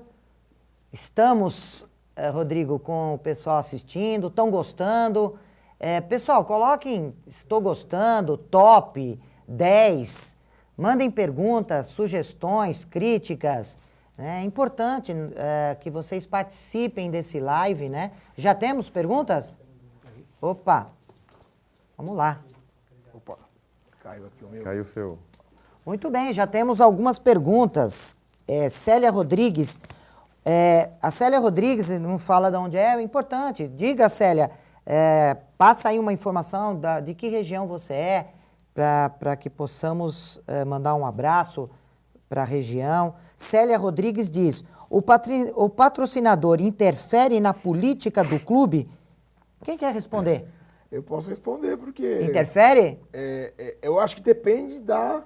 Estamos, Rodrigo, com o pessoal assistindo, estão gostando. Pessoal, coloquem estou gostando, top, 10. Mandem perguntas, sugestões, críticas. É importante que vocês participem desse live, né? Já temos perguntas? Opa, vamos lá. Opa, caiu aqui o meu. Caiu o seu. Muito bem, já temos algumas perguntas. Célia Rodrigues. A Célia Rodrigues não fala de onde é importante. Diga, Célia, passa aí uma informação de que região você é, para que possamos mandar um abraço para a região. Célia Rodrigues diz, o patrocinador interfere na política do clube? Quem quer responder? Eu posso responder, porque... Interfere? Eu acho que depende da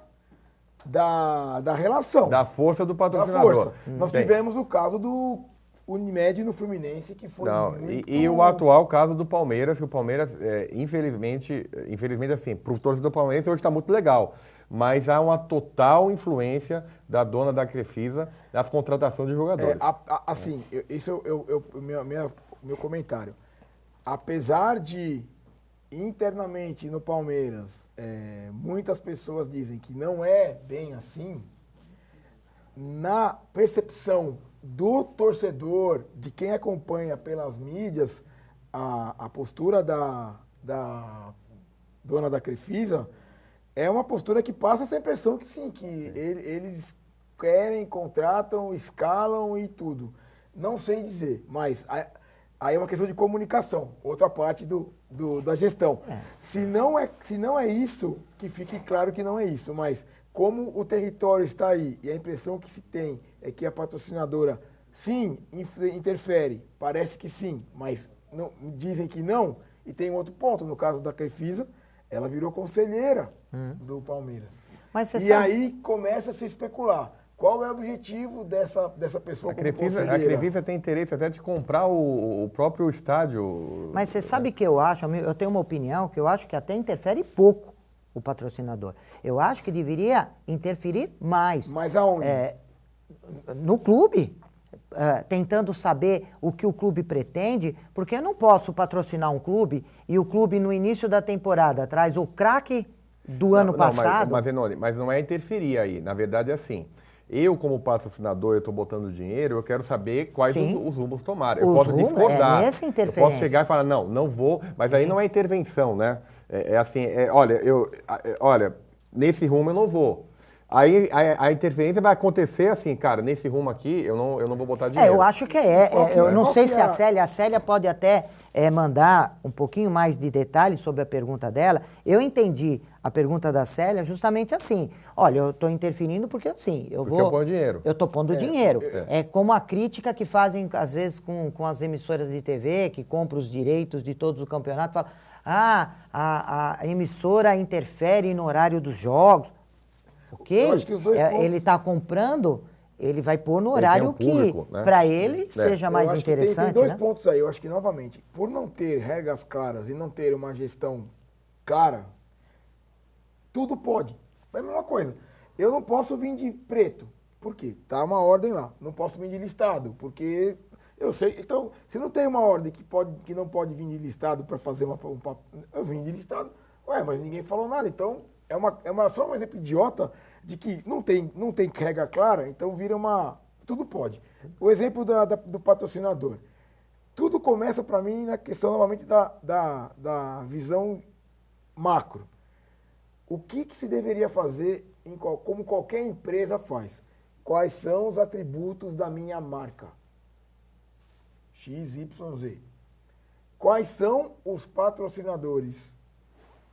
relação. Da força do Da patrocinador. força. Nós tivemos o caso do Unimed no Fluminense, que foi muito... E o atual caso do Palmeiras, que o Palmeiras, infelizmente assim, para o torcedor do Palmeiras hoje está muito legal, mas há uma total influência da dona da Crefisa nas contratações de jogadores. Assim, isso é meu comentário. Apesar de internamente no Palmeiras, muitas pessoas dizem que não é bem assim, na percepção do torcedor, de quem acompanha pelas mídias, a postura da dona da Crefisa é uma postura que passa essa impressão que sim, que eles querem, contratam, escalam e tudo. Não sei dizer, mas aí é uma questão de comunicação, outra parte da gestão. Se não é isso, que fique claro que não é isso, mas como o território está aí e a impressão que se tem é que a patrocinadora, sim, interfere, parece que sim, mas não, dizem que não, e tem outro ponto, no caso da Crefisa, ela virou conselheira do Palmeiras. Mas você e sabe... aí começa a se especular. Qual é o objetivo dessa pessoa como conselheira? A Crefisa tem interesse até de comprar o próprio estádio. Mas você sabe que eu acho, eu tenho uma opinião, que eu acho que até interfere pouco o patrocinador. Eu acho que deveria interferir mais. Mas aonde? No clube, tentando saber o que o clube pretende, porque eu não posso patrocinar um clube e o clube no início da temporada traz o craque do ano passado. Mas não é interferir aí, na verdade é assim. Eu, como patrocinador, eu estou botando dinheiro, eu quero saber quais os rumos tomaram. Eu posso discordar. Nessa eu interferência. posso chegar e falar, não vou, mas aí não é intervenção, né? Olha, nesse rumo eu não vou. Aí a interferência vai acontecer assim, cara, nesse rumo aqui eu não vou botar dinheiro. Eu acho que eu não sei se a Célia pode até mandar um pouquinho mais de detalhes sobre a pergunta dela. Eu entendi a pergunta da Célia justamente assim. Olha, eu estou interferindo porque assim, eu ponho dinheiro. Eu estou pondo dinheiro. É como a crítica que fazem, às vezes, com as emissoras de TV, que compram os direitos de todos os campeonatos, falam, a emissora interfere no horário dos jogos. Ok? Eu acho que os dois pontos... Ele está comprando, ele vai pôr no horário público, que, né? para ele, seja mais interessante. Tem dois né? pontos aí. Eu acho que, novamente, por não ter regras claras e não ter uma gestão clara, tudo pode. É a mesma coisa. eu não posso vir de preto. Por quê? Tá uma ordem lá. Não posso vir de listado, porque eu sei. Então, se não tem uma ordem que não pode vir de listado para fazer eu vim de listado, mas ninguém falou nada. Então, só um exemplo idiota de que não tem regra clara, então vira tudo pode. O exemplo do patrocinador. Tudo começa para mim na questão novamente da visão macro. O que se deveria fazer como qualquer empresa faz? Quais são os atributos da minha marca? X, Y, Z. Quais são os patrocinadores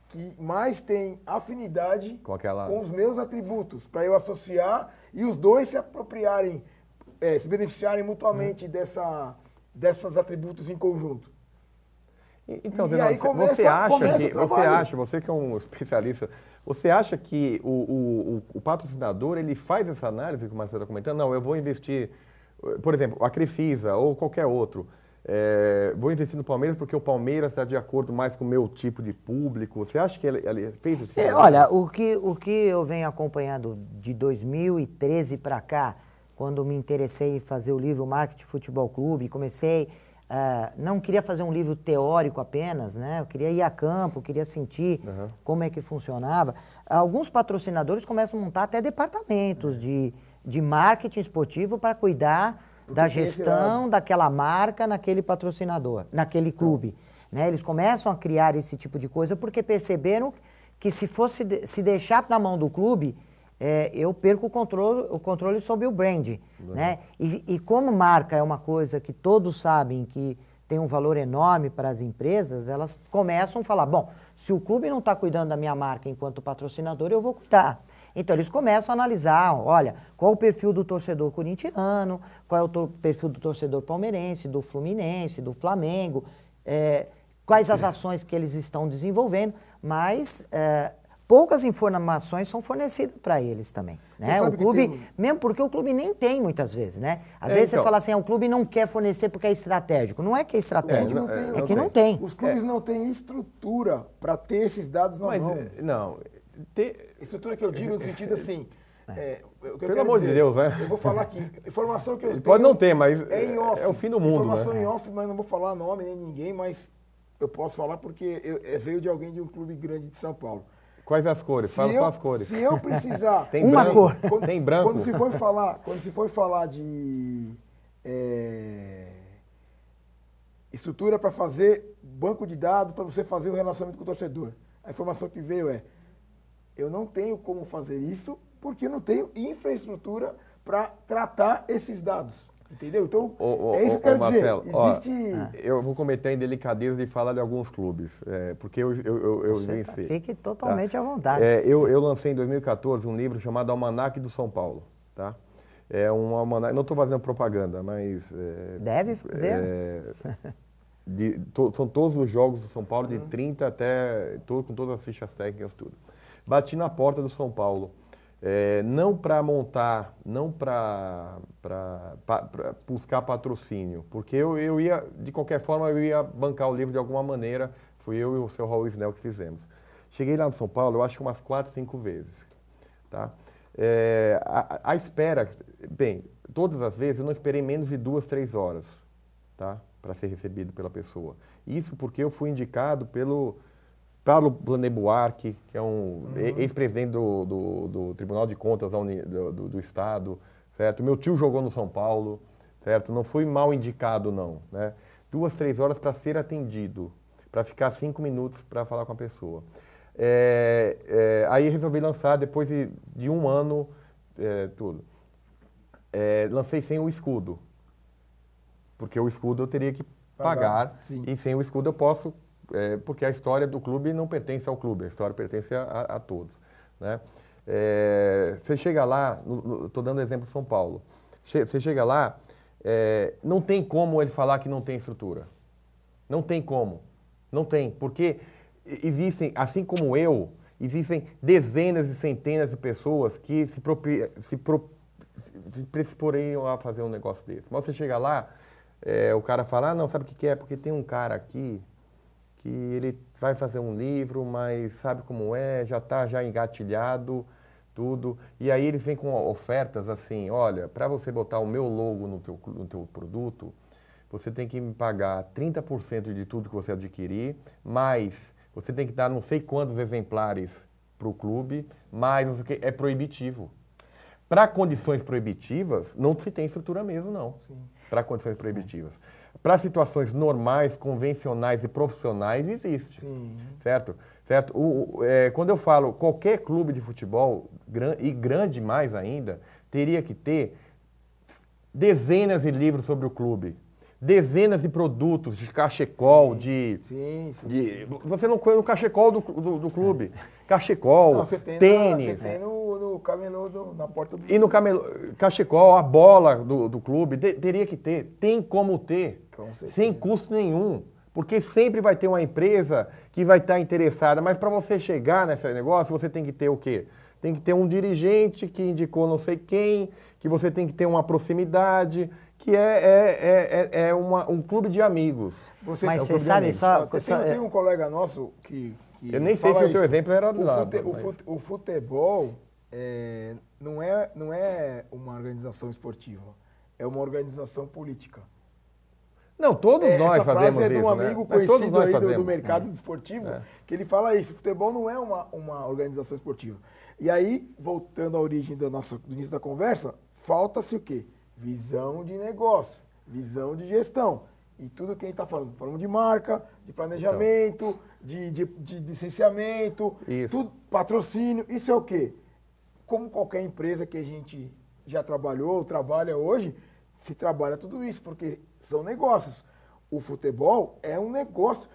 que mais têm afinidade com os meus atributos, para eu associar e os dois se apropriarem, se beneficiarem mutuamente desses atributos em conjunto? Então, você que é um especialista, você acha que o patrocinador ele faz essa análise que o Marcelo está comentando? Não, eu vou investir, por exemplo, a Crefisa ou qualquer outro, vou investir no Palmeiras porque o Palmeiras está de acordo mais com o meu tipo de público. Você acha que ele fez esse trabalho? Olha, o que eu venho acompanhando de 2013 para cá, quando me interessei em fazer o livro Marketing Futebol Clube, comecei... não queria fazer um livro teórico apenas, né? Eu queria ir a campo, queria sentir como é que funcionava. Alguns patrocinadores começam a montar até departamentos de marketing esportivo para cuidar da gestão daquela marca naquele patrocinador, naquele clube. Né? Eles começam a criar esse tipo de coisa porque perceberam que se deixar na mão do clube, eu perco o controle sobre o brand. Né? E como marca é uma coisa que todos sabem que tem um valor enorme para as empresas, elas começam a falar, bom, se o clube não está cuidando da minha marca enquanto patrocinador, eu vou cuidar. Então eles começam a analisar, olha, qual o perfil do torcedor corintiano, qual é o perfil do torcedor palmeirense, do Fluminense, do Flamengo, quais as ações que eles estão desenvolvendo, mas... poucas informações são fornecidas para eles também. Né? O clube, mesmo porque o clube nem tem muitas vezes, né? Às vezes você fala assim, o clube não quer fornecer porque é estratégico. Não é que é estratégico, é que não tem. Os clubes não têm estrutura para ter esses dados na mão. Não, estrutura que eu digo no sentido assim... pelo amor de Deus, né? Eu vou falar aqui, informação que eu tenho... Pode não ter, mas em off, é o fim do mundo, informação né? em off, mas não vou falar nome nem ninguém, mas eu posso falar porque veio de alguém de um clube grande de São Paulo. Quais as cores? Fala as cores. Se eu precisar... Tem uma cor. Tem branco? Quando se for falar de estrutura para fazer banco de dados, para você fazer o relacionamento com o torcedor, a informação que veio eu não tenho como fazer isso porque eu não tenho infraestrutura para tratar esses dados. Entendeu? Então, é isso que eu quero dizer. Marcelo, existe... eu vou cometer a indelicadeza de falar de alguns clubes, porque eu venci. Fique totalmente à vontade. Eu lancei em 2014 um livro chamado Almanaque do São Paulo. Tá? É um almanaque, não estou fazendo propaganda, mas... Deve fazer. São todos os jogos do São Paulo, de 30 até... com todas as fichas técnicas, tudo. Bati na porta do São Paulo. Não para montar, não para buscar patrocínio, porque eu ia, de qualquer forma, eu ia bancar o livro de alguma maneira. Fui eu e o seu Raul Snell que fizemos. Cheguei lá no São Paulo, eu acho que umas 4, 5 vezes. Tá? A espera, bem, todas as vezes eu não esperei menos de 2, 3 horas, tá? Para ser recebido pela pessoa. Isso porque eu fui indicado pelo Blané Buarque, que é um ex-presidente do Tribunal de Contas do Estado, certo? Meu tio jogou no São Paulo, certo? Não fui mal indicado, não, né? 2, 3 horas para ser atendido, para ficar 5 minutos para falar com a pessoa. Aí resolvi lançar, depois de um ano, tudo. Lancei sem o escudo, porque o escudo eu teria que pagar, e sem o escudo eu posso... porque a história do clube não pertence ao clube, a história pertence a todos. Né? Você chega lá, estou dando exemplo de São Paulo, você chega lá, não tem como ele falar que não tem estrutura. Não tem como. Não tem, porque existem, assim como eu, existem dezenas e centenas de pessoas que se predisporiam a fazer um negócio desse. Mas você chega lá, o cara fala, não, sabe o que é? Porque tem um cara aqui que ele vai fazer um livro, mas sabe como é, já está engatilhado, tudo. E aí eles vêm com ofertas assim, olha, para você botar o meu logo no teu produto, você tem que me pagar 30% de tudo que você adquirir, mas você tem que dar não sei quantos exemplares para o clube, mas não sei o que, é proibitivo. Para condições proibitivas, não se tem estrutura mesmo, não. Para condições proibitivas. Para situações normais, convencionais e profissionais, existe. Sim. Certo? Certo? Quando eu falo qualquer clube de futebol, e grande mais ainda, teria que ter dezenas de livros sobre o clube. Dezenas de produtos, de cachecol, você não conhece o cachecol do clube. Cachecol, não, você tem tênis. Você tem no camelô, na porta do... E no cachecol, a bola do clube, teria que ter. Tem como ter, sem custo nenhum. Porque sempre vai ter uma empresa que vai estar interessada. Mas para você chegar nesse negócio, você tem que ter o quê? Tem que ter um dirigente que indicou não sei quem, que você tem que ter uma proximidade, que é um clube de amigos. Mas você sabe só... Tem um colega nosso que eu nem sei se o seu exemplo era do lado. O futebol não é uma organização esportiva, é uma organização política. Não, todos nós fazemos isso. Essa frase é de um amigo conhecido aí do mercado esportivo, que ele fala isso, o futebol não é uma organização esportiva. E aí, voltando à origem do início da conversa, falta-se o quê? Visão de negócio, visão de gestão. E tudo que a gente está falando. Falamos de marca, de planejamento, de licenciamento, tudo, patrocínio. Isso é o quê? Como qualquer empresa que a gente já trabalhou, trabalha hoje, se trabalha tudo isso, porque são negócios. O futebol é um negócio,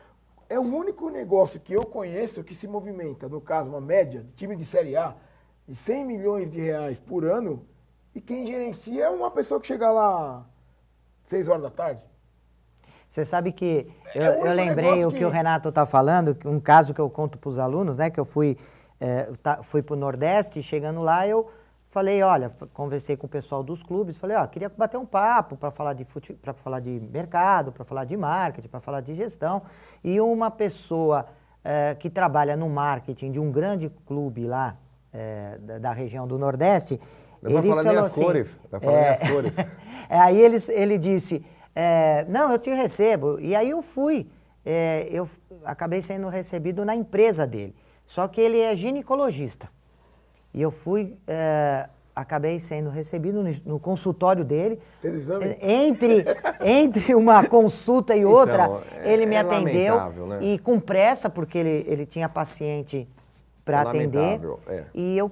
é o único negócio que eu conheço que se movimenta, no caso, uma média, time de Série A, de 100 milhões de reais por ano, e quem gerencia é uma pessoa que chega lá 6 horas da tarde. Você sabe que eu lembrei o que o Renato está falando, um caso que eu conto para os alunos, né? Que eu fui para o Nordeste, chegando lá eu falei, olha, conversei com o pessoal dos clubes, falei, queria bater um papo para falar de mercado, para falar de marketing, para falar de gestão. E uma pessoa que trabalha no marketing de um grande clube lá da região do Nordeste, ele falou assim, vai falar minhas cores. Aí ele disse, não, eu te recebo. E aí eu fui, eu acabei sendo recebido na empresa dele. Só que ele é ginecologista. E eu fui, acabei sendo recebido no consultório dele. Fez exame? Entre uma consulta e outra, Então, ele me atendeu. Né? E com pressa, porque ele tinha paciente para atender. E eu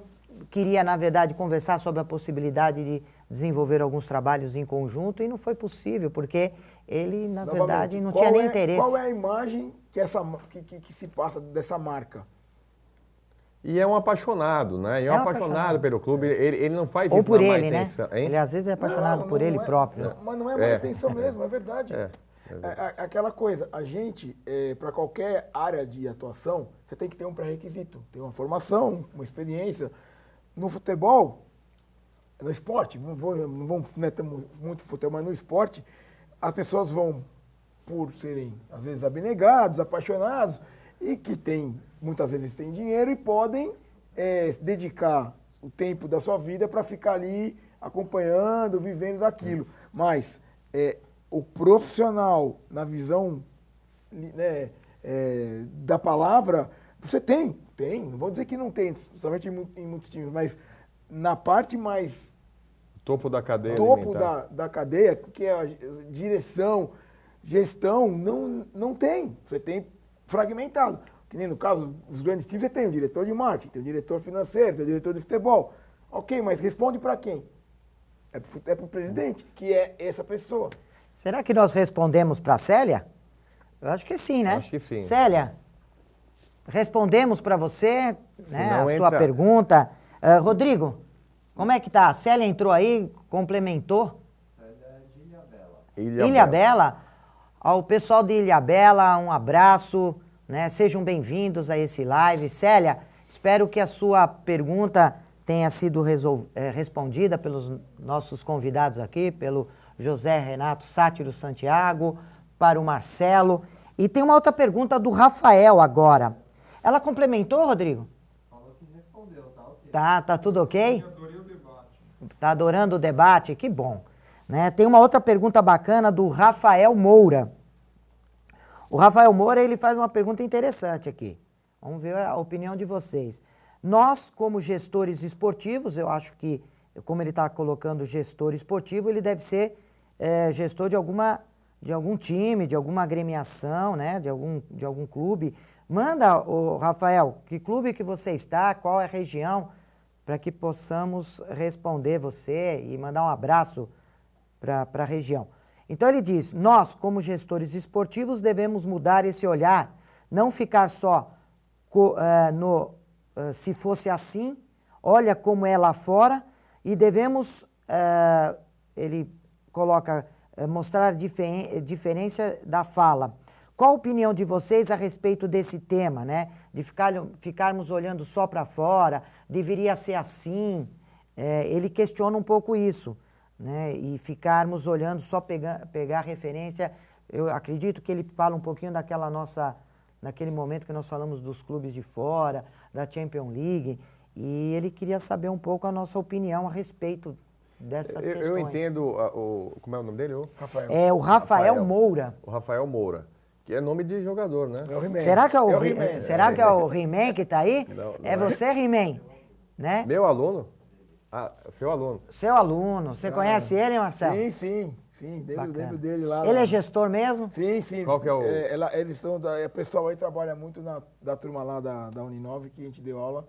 queria, na verdade, conversar sobre a possibilidade de desenvolver alguns trabalhos em conjunto e não foi possível, porque ele, na verdade, não tinha nem interesse. Qual é a imagem que se passa dessa marca? E é um apaixonado, né? E é um apaixonado pelo clube. Ele não faz Ou isso por na má ele, intenção, né? Ele às vezes é apaixonado por ele próprio. Mas não é má intenção mesmo, é verdade. Aquela coisa, a gente, para qualquer área de atuação, você tem que ter um pré-requisito. Tem uma formação, uma experiência. No futebol, no esporte, não vamos muito futebol, mas no esporte, as pessoas vão, por serem, às vezes, abnegados, apaixonados, e que muitas vezes têm dinheiro e podem dedicar o tempo da sua vida para ficar ali acompanhando, vivendo daquilo. Mas o profissional, na visão da palavra, você tem, não vou dizer que não tem, somente em muitos times, mas na parte mais... Topo da cadeia da cadeia, que é a direção, gestão, não tem. Você tem fragmentado. Que nem no caso, os grandes times, você tem o diretor de marketing, tem o diretor financeiro, tem o diretor de futebol. Ok, mas responde para quem? É para o presidente, que é essa pessoa. Será que nós respondemos para a Célia? Eu acho que sim, né? Acho que sim. Célia, respondemos para você, né, a sua entra... pergunta. Rodrigo, como é que tá? A Célia entrou aí, complementou? Célia é de Ilhabela. Ilhabela? Ao pessoal de Ilhabela, um abraço, né? Sejam bem-vindos a esse live. Célia, espero que a sua pergunta tenha sido respondida pelos nossos convidados aqui, pelo José Renato Sátiro Santiago, para o Marcelo. E tem uma outra pergunta do Rafael agora. Ela complementou, Rodrigo? Falou que respondeu, tá ok. Tá tudo ok? Tá adorando o debate? Que bom. Né? Tem uma outra pergunta bacana do Rafael Moura. O Rafael Moura, ele faz uma pergunta interessante aqui. Vamos ver a opinião de vocês. Nós, como gestores esportivos, eu acho que, como ele está colocando gestor esportivo, ele deve ser gestor de algum time, de alguma agremiação, né? de algum clube. Manda, Rafael, que clube que você está, qual é a região, para que possamos responder você e mandar um abraço para a região. Então ele diz, nós, como gestores esportivos, devemos mudar esse olhar, não ficar só se fosse assim, olha como é lá fora, e devemos, ele coloca, mostrar a diferença da fala. Qual a opinião de vocês a respeito desse tema, né? De ficarmos olhando só para fora, deveria ser assim. Ele questiona um pouco isso, né? E ficarmos olhando, só pegar referência. Eu acredito que ele fala um pouquinho naquele momento que nós falamos dos clubes de fora, da Champions League, e ele queria saber um pouco a nossa opinião a respeito dessas questões. Eu entendo, como é o nome dele? Rafael. É o Rafael Moura. O Rafael Moura, que é nome de jogador, né? É o He-Man. Será que é o He-Man. será que é o He-Man que está aí? Não é é. você, He-Man, né? Meu aluno? Seu aluno. Seu aluno. Você conhece ele, Marcelo? Sim. Lembro dele lá. Ele é gestor mesmo? Sim. Qual que é o... Eles são o pessoal aí trabalha muito da turma lá da Uninove, que a gente deu aula.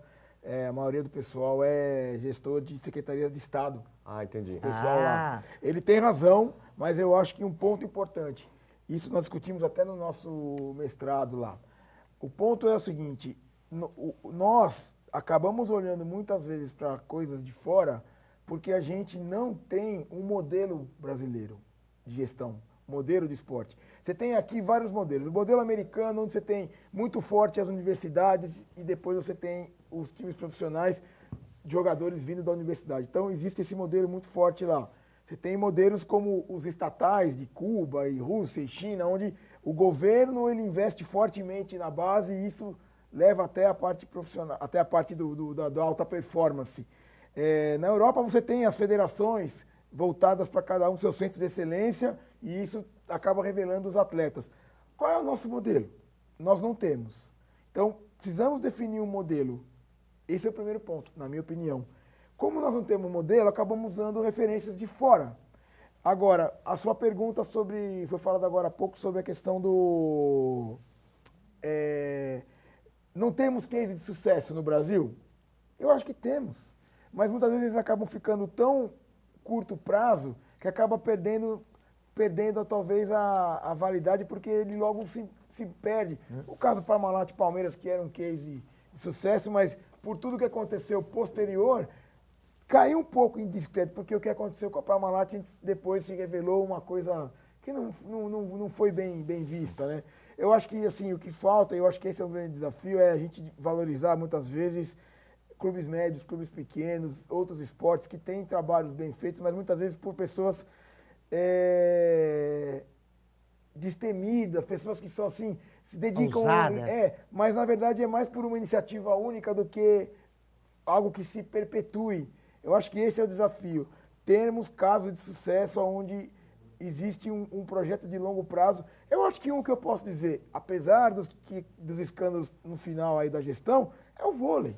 A maioria do pessoal é gestor de secretarias de Estado. Entendi. O pessoal lá. Ele tem razão, mas eu acho que um ponto importante, isso nós discutimos até no nosso mestrado lá. O ponto é o seguinte, nós acabamos olhando muitas vezes para coisas de fora porque a gente não tem um modelo brasileiro de gestão, modelo de esporte. Você tem aqui vários modelos. O modelo americano, onde você tem muito forte as universidades e depois você tem os times profissionais, jogadores vindo da universidade. Então, existe esse modelo muito forte lá. Você tem modelos como os estatais de Cuba e Rússia e China, onde o governo ele investe fortemente na base e isso leva até a parte profissional, até a parte da alta performance. Na Europa você tem as federações voltadas para cada um dos seus centros de excelência e isso acaba revelando os atletas. Qual é o nosso modelo? Nós não temos. Então, precisamos definir um modelo. Esse é o primeiro ponto, na minha opinião. Como nós não temos um modelo, acabamos usando referências de fora. Agora, a sua pergunta foi falada agora há pouco sobre a questão do... não temos case de sucesso no Brasil? Eu acho que temos. Mas muitas vezes eles acabam ficando tão curto prazo que acaba perdendo talvez a validade porque ele logo se perde. O caso Parmalat e Palmeiras, que era um case de sucesso, mas por tudo que aconteceu posterior, caiu um pouco em descrédito, porque o que aconteceu com a Parmalat depois se revelou uma coisa que não foi bem vista, né? Eu acho que assim, o que falta, eu acho que esse é um grande desafio, é a gente valorizar muitas vezes clubes médios, clubes pequenos, outros esportes que têm trabalhos bem feitos, mas muitas vezes por pessoas destemidas, pessoas que são assim, se dedicam... mas na verdade é mais por uma iniciativa única do que algo que se perpetue. Eu acho que esse é o desafio. Termos casos de sucesso onde existe um projeto de longo prazo. Eu acho que que eu posso dizer, apesar dos escândalos no final aí da gestão, é o vôlei.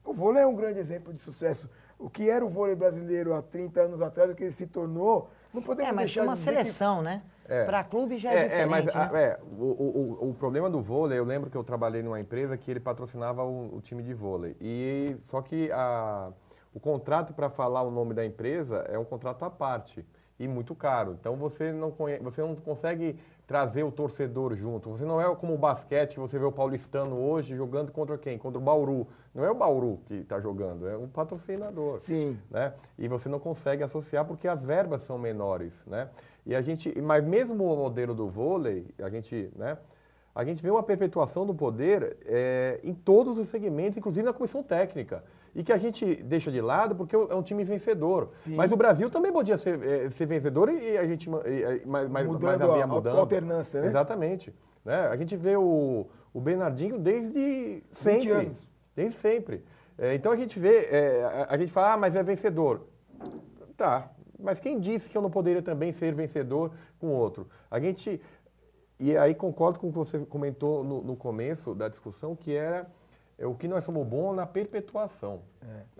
O vôlei é um grande exemplo de sucesso. O que era o vôlei brasileiro há 30 anos atrás, o que ele se tornou, não podemos mas deixar uma de dizer seleção, né? Para clube já é diferente, né? O problema do vôlei, eu lembro que eu trabalhei numa empresa que ele patrocinava o time de vôlei. Só que o contrato para falar o nome da empresa é um contrato à parte e muito caro. Então você não consegue trazer o torcedor junto. Você não é como o basquete, que você vê o paulistano hoje jogando contra quem? Contra o Bauru. Não é o Bauru que está jogando, é um patrocinador. Sim. Né? E você não consegue associar porque as verbas são menores, né? Mas mesmo o modelo do vôlei, a gente vê uma perpetuação do poder em todos os segmentos, inclusive na comissão técnica. E que a gente deixa de lado porque é um time vencedor. Sim. Mas o Brasil também podia ser vencedor e a gente mas havia mudando. A alternância, né? Exatamente. Né? A gente vê o Bernardinho desde sempre. 20 anos. Desde sempre. Então a gente vê, a gente fala, mas é vencedor. Tá, mas quem disse que eu não poderia também ser vencedor com outro? E aí concordo com o que você comentou no começo da discussão, que era o que nós somos bons na perpetuação.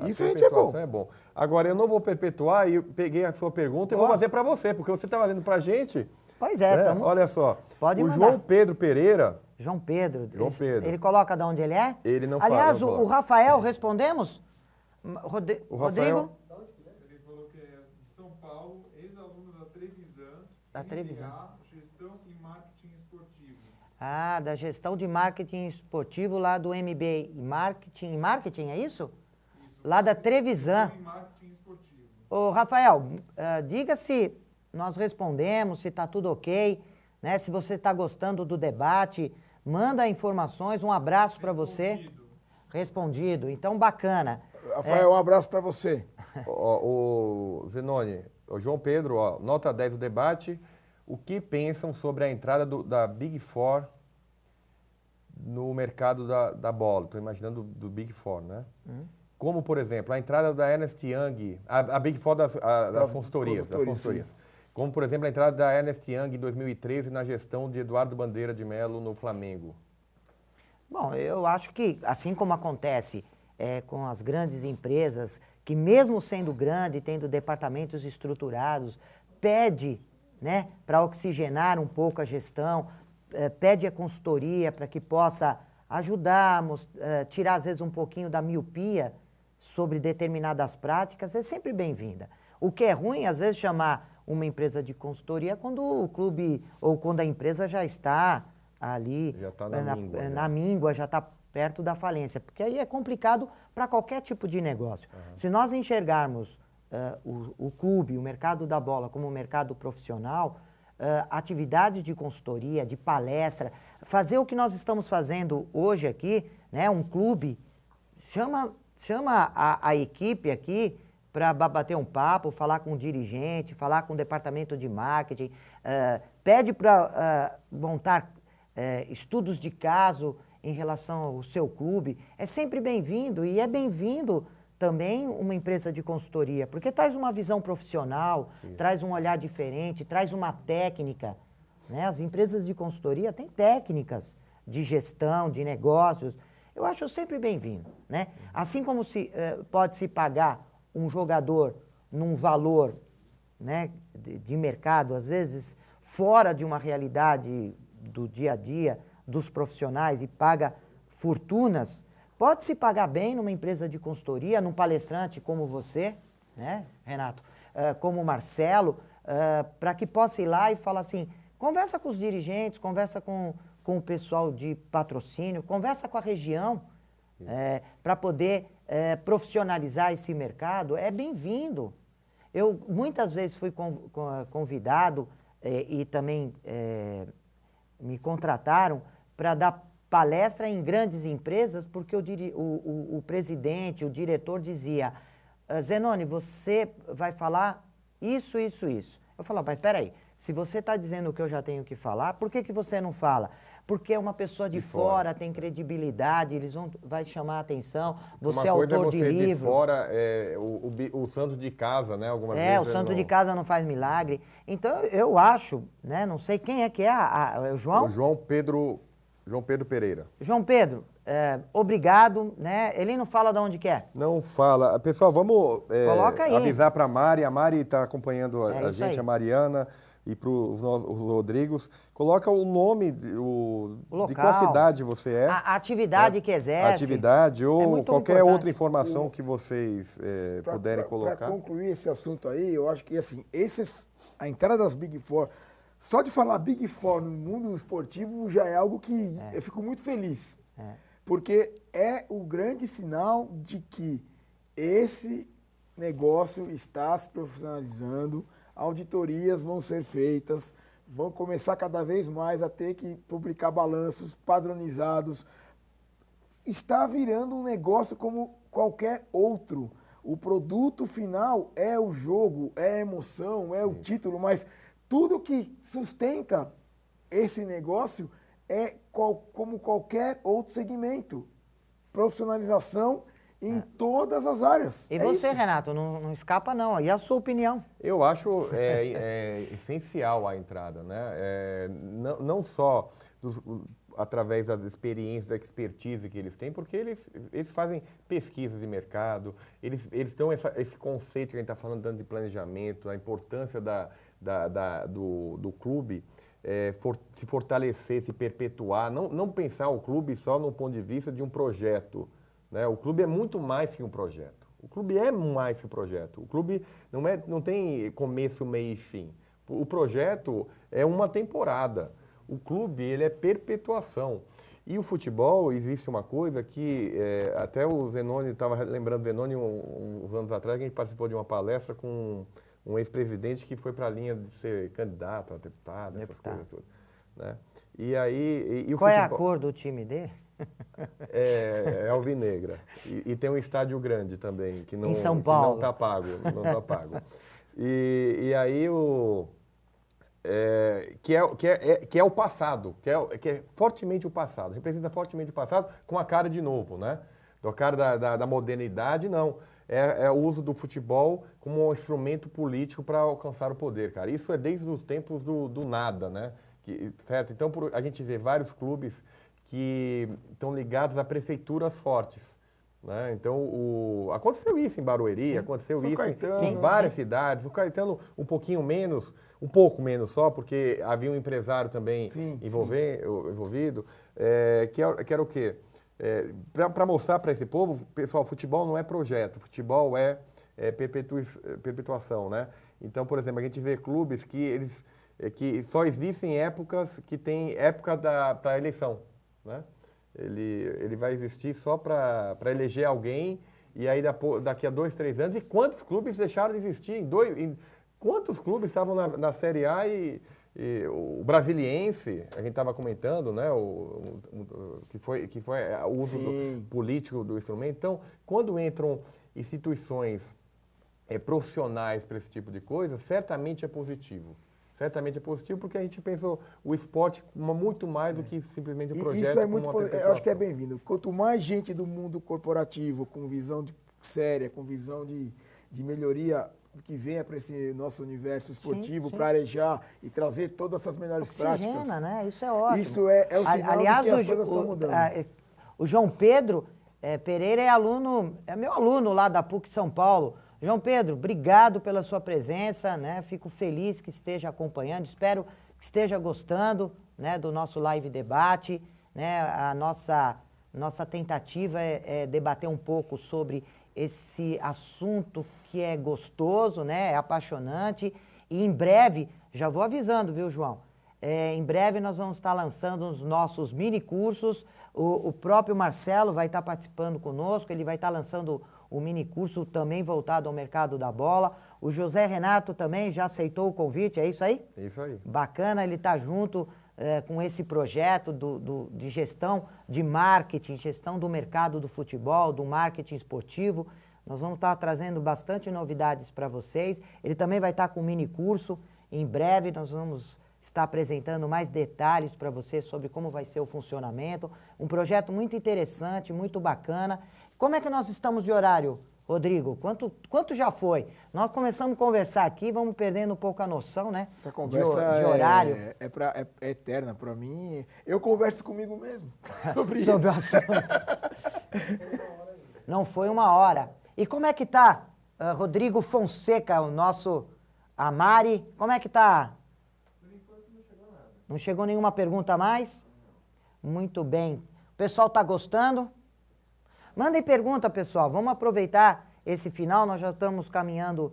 Isso a gente é bom. É bom. Agora, eu não vou perpetuar, e eu peguei a sua pergunta e vou fazer para você, porque você está fazendo para a gente. Pois é, Olha só, pode o mandar. João Pedro Pereira... João Pedro. Pedro. Ele coloca de onde ele é? Ele não Aliás, fala. o Rafael, respondemos? O Rodrigo? Ele falou que é de São Paulo, ex-aluno da Trevisan, Da Trevisan. MBA, Gestão e Marketing Esportivo. Ah, da gestão de marketing esportivo lá do MBA. Marketing, é isso? Lá da Trevisan. Gestão e Marketing Esportivo. Ô, Rafael, diga se nós respondemos, se está tudo ok, né? Se você está gostando do debate, manda informações, um abraço para você. Respondido. Então, bacana. Rafael, um abraço para você. O Zenoni, o João Pedro, nota 10 do debate. O que pensam sobre a entrada da Big Four no mercado da bola? Estou imaginando do Big Four, né? Como, por exemplo, a entrada da Ernst Young, a Big Four das consultorias. Como, por exemplo, a entrada da Ernst Young em 2013 na gestão de Eduardo Bandeira de Mello no Flamengo. Bom, eu acho que, assim como acontece com as grandes empresas, que mesmo sendo grande, tendo departamentos estruturados, pede, né, para oxigenar um pouco a gestão, pede a consultoria para que possa ajudar, tirar às vezes um pouquinho da miopia sobre determinadas práticas, é sempre bem-vinda. O que é ruim, às vezes, chamar uma empresa de consultoria quando o clube ou quando a empresa já está ali já está na míngua, já está perto da falência, porque aí é complicado para qualquer tipo de negócio. Se nós enxergarmos o clube, o mercado da bola como um mercado profissional, atividades de consultoria, de palestra, fazer o que nós estamos fazendo hoje aqui, né, um clube, chama a equipe aqui para bater um papo, falar com o dirigente, falar com o departamento de marketing, pede para montar estudos de caso em relação ao seu clube. É sempre bem-vindo e é bem-vindo também uma empresa de consultoria, porque traz uma visão profissional, traz um olhar diferente, traz uma técnica, né? As empresas de consultoria têm técnicas de gestão, de negócios. Eu acho sempre bem-vindo, né? Assim como pode-se pagar um jogador num valor, né, de mercado, às vezes fora de uma realidade do dia a dia dos profissionais e paga fortunas, pode-se pagar bem numa empresa de consultoria, num palestrante como você, né, Renato, como o Marcelo, para que possa ir lá e falar assim, conversa com os dirigentes, conversa com o pessoal de patrocínio, conversa com a região, para poder profissionalizar esse mercado, é bem-vindo. Eu muitas vezes fui convidado e também me contrataram para dar palestra em grandes empresas, porque o presidente, o diretor dizia, Zenoni, você vai falar isso, isso, isso. Eu falava, mas espera aí, se você está dizendo o que eu já tenho que falar, por que você não fala? Porque é uma pessoa de fora, tem credibilidade, vai chamar a atenção, você é autor de livro. De fora, o santo de casa, né? Algumas vezes o santo de casa não faz milagre. Então, eu acho, né? Não sei quem é que é, o João? O João Pedro Pereira. João Pedro, obrigado, né? Ele não fala de onde que é. Não fala. Pessoal, vamos coloca aí. Avisar para a Mari. A Mari está acompanhando a gente, aí. a Mariana e para os Rodrigos. Coloca o nome, de qual cidade você é. A atividade que exerce. Atividade ou qualquer importante. outra informação que vocês puderem colocar. Para concluir esse assunto aí, eu acho que assim, a entrada das Big Four, só de falar Big Four no mundo esportivo já é algo que eu fico muito feliz. Porque é o grande sinal de que esse negócio está se profissionalizando, auditorias vão ser feitas, vão começar cada vez mais a ter que publicar balanços padronizados. Está virando um negócio como qualquer outro. O produto final é o jogo, é a emoção, é o título, mas tudo que sustenta esse negócio é como qualquer outro segmento. Profissionalização em todas as áreas. E É você, isso. Renato, não escapa não. E a sua opinião? Eu acho essencial a entrada, né? Não só através das experiências, da expertise que eles têm, porque eles fazem pesquisas de mercado, eles dão esse conceito que a gente está falando tanto de planejamento, a importância do clube se fortalecer, se perpetuar, não pensar o clube só no ponto de vista de um projeto, né? O clube é muito mais que um projeto. O clube é mais que um projeto. O clube não tem começo, meio e fim. O projeto é uma temporada. O clube, ele é perpetuação. E o futebol, existe uma coisa que até o Zenoni, estava lembrando do Zenoni uns anos atrás, que a gente participou de uma palestra com um ex-presidente que foi para a linha de ser candidato a deputado, essas coisas todas, né? E aí... E o Qual é a futebol, cor do time dele? é alvinegra. E tem um estádio grande também, que não Em São Paulo. não está pago. Não tá pago. E aí que é o passado, que é fortemente o passado, representa fortemente o passado com a cara de novo, né? A cara da modernidade, não. É o uso do futebol como um instrumento político para alcançar o poder, cara. Isso é desde os tempos do nada, né? Certo? Então, a gente vê vários clubes que estão ligados a prefeituras fortes, né? Então, aconteceu isso em Barueri, aconteceu São isso Caetano. em várias cidades. O Caetano um pouquinho menos, um pouco menos só, porque havia um empresário também envolvido, que era o quê? Para mostrar para esse povo, pessoal, futebol não é projeto, futebol é perpetuação, né? Então, por exemplo, a gente vê clubes que só existem épocas que tem época para eleição, né? Ele vai existir só para eleger alguém e aí daqui a 2, 3 anos. E quantos clubes deixaram de existir? Quantos clubes estavam na Série A e o Brasiliense, a gente estava comentando, né? Que foi o uso político do instrumento. Então, quando entram instituições profissionais para esse tipo de coisa, certamente é positivo. Certamente é positivo porque a gente pensou o esporte como muito mais do que simplesmente um projeto. Isso é muito eu acho que é perpetuação. bem-vindo. Quanto mais gente do mundo corporativo, com visão séria, com visão de melhoria, que venha para esse nosso universo esportivo, para arejar e trazer todas essas melhores práticas. Né? Isso é ótimo. Isso é o sinal Aliás, de que as coisas estão mudando. O João Pedro Pereira é meu aluno lá da PUC São Paulo. João Pedro, obrigado pela sua presença, né? Fico feliz que esteja acompanhando, espero que esteja gostando, né, do nosso live debate, né? A nossa tentativa é debater um pouco sobre esse assunto que é gostoso, né? É apaixonante e em breve, já vou avisando, viu, João? Em breve nós vamos estar lançando os nossos mini cursos, o próprio Marcelo vai estar participando conosco, ele vai estar lançando o mini curso também voltado ao mercado da bola. O José Renato também já aceitou o convite, é isso aí? É isso aí. Bacana, ele está junto com esse projeto de gestão de marketing, gestão do mercado do futebol, do marketing esportivo. Nós vamos estar trazendo bastante novidades para vocês. Ele também vai estar com um mini curso. Em breve nós vamos estar apresentando mais detalhes para você sobre como vai ser o funcionamento. Um projeto muito interessante, muito bacana. Como é que nós estamos de horário, Rodrigo? Quanto já foi? Nós começamos a conversar aqui, vamos perdendo um pouco a noção, né? Essa conversa de horário. É eterna para mim. Eu converso comigo mesmo sobre isso. Sobre o assunto. Não foi uma hora. E como é que tá, Rodrigo Fonseca, o nosso Amari? Como é que tá? Por enquanto não chegou nada. Não chegou nenhuma pergunta a mais? Muito bem. O pessoal tá gostando? Mandem pergunta, pessoal. Vamos aproveitar esse final. Nós já estamos caminhando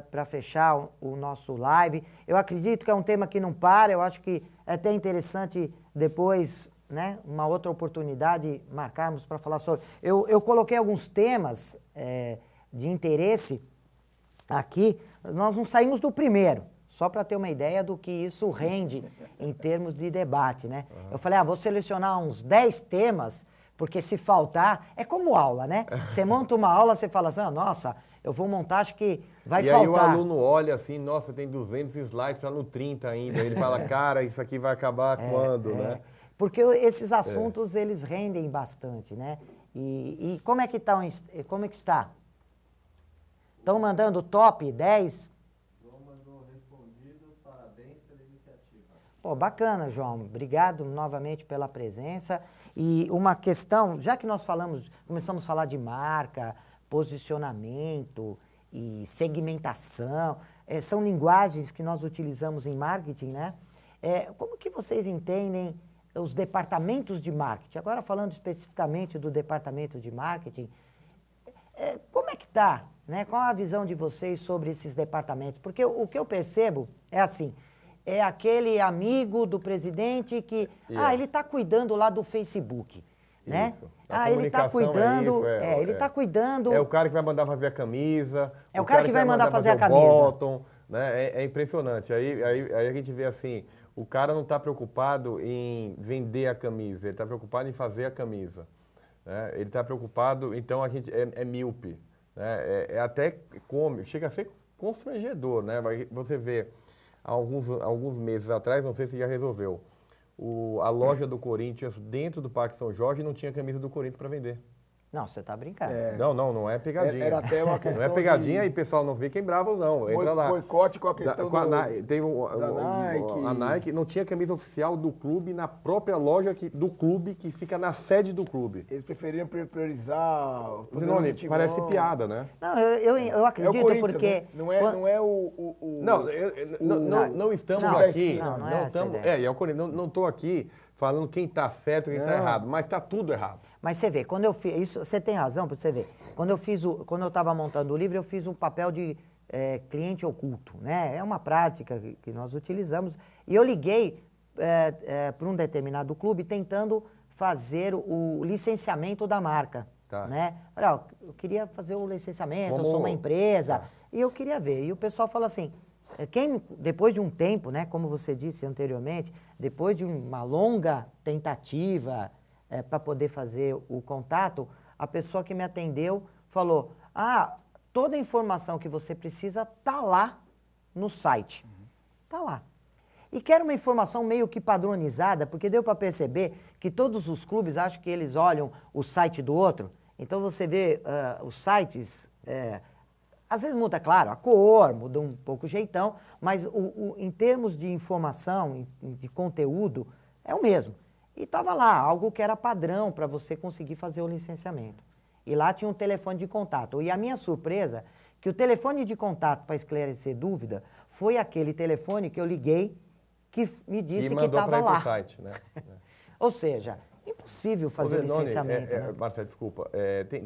para fechar o nosso live. Eu acredito que é um tema que não para. Eu acho que é até interessante depois, né, uma outra oportunidade, marcarmos para falar sobre. Eu coloquei alguns temas de interesse aqui. Nós não saímos do primeiro, só para ter uma ideia do que isso rende em termos de debate, né? Eu falei, vou selecionar uns 10 temas, porque se faltar, é como aula, né? Você monta uma aula, você fala assim, nossa, eu vou montar, acho que vai faltar. E aí o aluno olha assim, nossa, tem 200 slides, está no 30 ainda. Ele fala, cara, isso aqui vai acabar quando, né? Porque esses assuntos, eles rendem bastante, né? E como é que como é que está? Estão mandando top 10? João mandou respondido, parabéns pela iniciativa. Pô, bacana, João. Obrigado novamente pela presença. E uma questão, já que nós começamos a falar de marca, posicionamento e segmentação, são linguagens que nós utilizamos em marketing, né? Como que vocês entendem os departamentos de marketing? Agora falando especificamente do departamento de marketing, como é que está, né? Qual a visão de vocês sobre esses departamentos? Porque o que eu percebo é assim, é aquele amigo do presidente que, ele está cuidando lá do Facebook, né? Isso. A Ele está comunicação cuidando, ele está cuidando... É o cara que vai mandar fazer a camisa. É o cara que vai mandar fazer a o camisa. bottom, né? É impressionante. Aí a gente vê assim, o cara não está preocupado em vender a camisa, ele está preocupado em fazer a camisa. Né? Ele está preocupado, então a gente é míope. Né? Até chega a ser constrangedor, né? Você vê, alguns meses atrás, não sei se já resolveu, a loja do Corinthians dentro do Parque São Jorge não tinha camisa do Corinthians para vender. Não, você está brincando. Não é pegadinha. Era até uma questão não é pegadinha e pessoal não fiquem bravos não. Entra lá. Boicote com a questão da Nike. A Nike não tinha camisa oficial do clube na própria loja do clube que fica na sede do clube. Eles preferiam priorizar... Zinone, parece piada, né? Não, eu acredito porque... Né? Não é o... Não estamos não, aqui... não é essa a ideia. É o Corinthians. Não estou aqui falando quem está certo e quem está errado, mas está tudo errado. Mas você vê, quando eu fiz... Isso, você tem razão, para você ver. Quando eu estava montando o livro, eu fiz um papel de cliente oculto, né? É uma prática que nós utilizamos. E eu liguei para um determinado clube tentando fazer o licenciamento da marca. Tá. Né? Olha, eu queria fazer o licenciamento, eu sou uma empresa, e eu queria ver. E o pessoal falou assim, depois de um tempo, né, como você disse anteriormente, depois de uma longa tentativa para poder fazer o contato, a pessoa que me atendeu falou, toda a informação que você precisa está lá no site. Está lá. E quero uma informação meio que padronizada, porque deu para perceber que todos os clubes acham que eles olham o site do outro. Então você vê os sites, às vezes muda, claro, a cor, muda um pouco o jeitão, mas em termos de informação, de conteúdo, é o mesmo. E estava lá, algo que era padrão para você conseguir fazer o licenciamento. E lá tinha um telefone de contato. E a minha surpresa, que o telefone de contato para esclarecer dúvida, foi aquele telefone que eu liguei, que me disse que estava lá. Site, né? Ou seja, impossível fazer o licenciamento. Né? Marcelo, desculpa.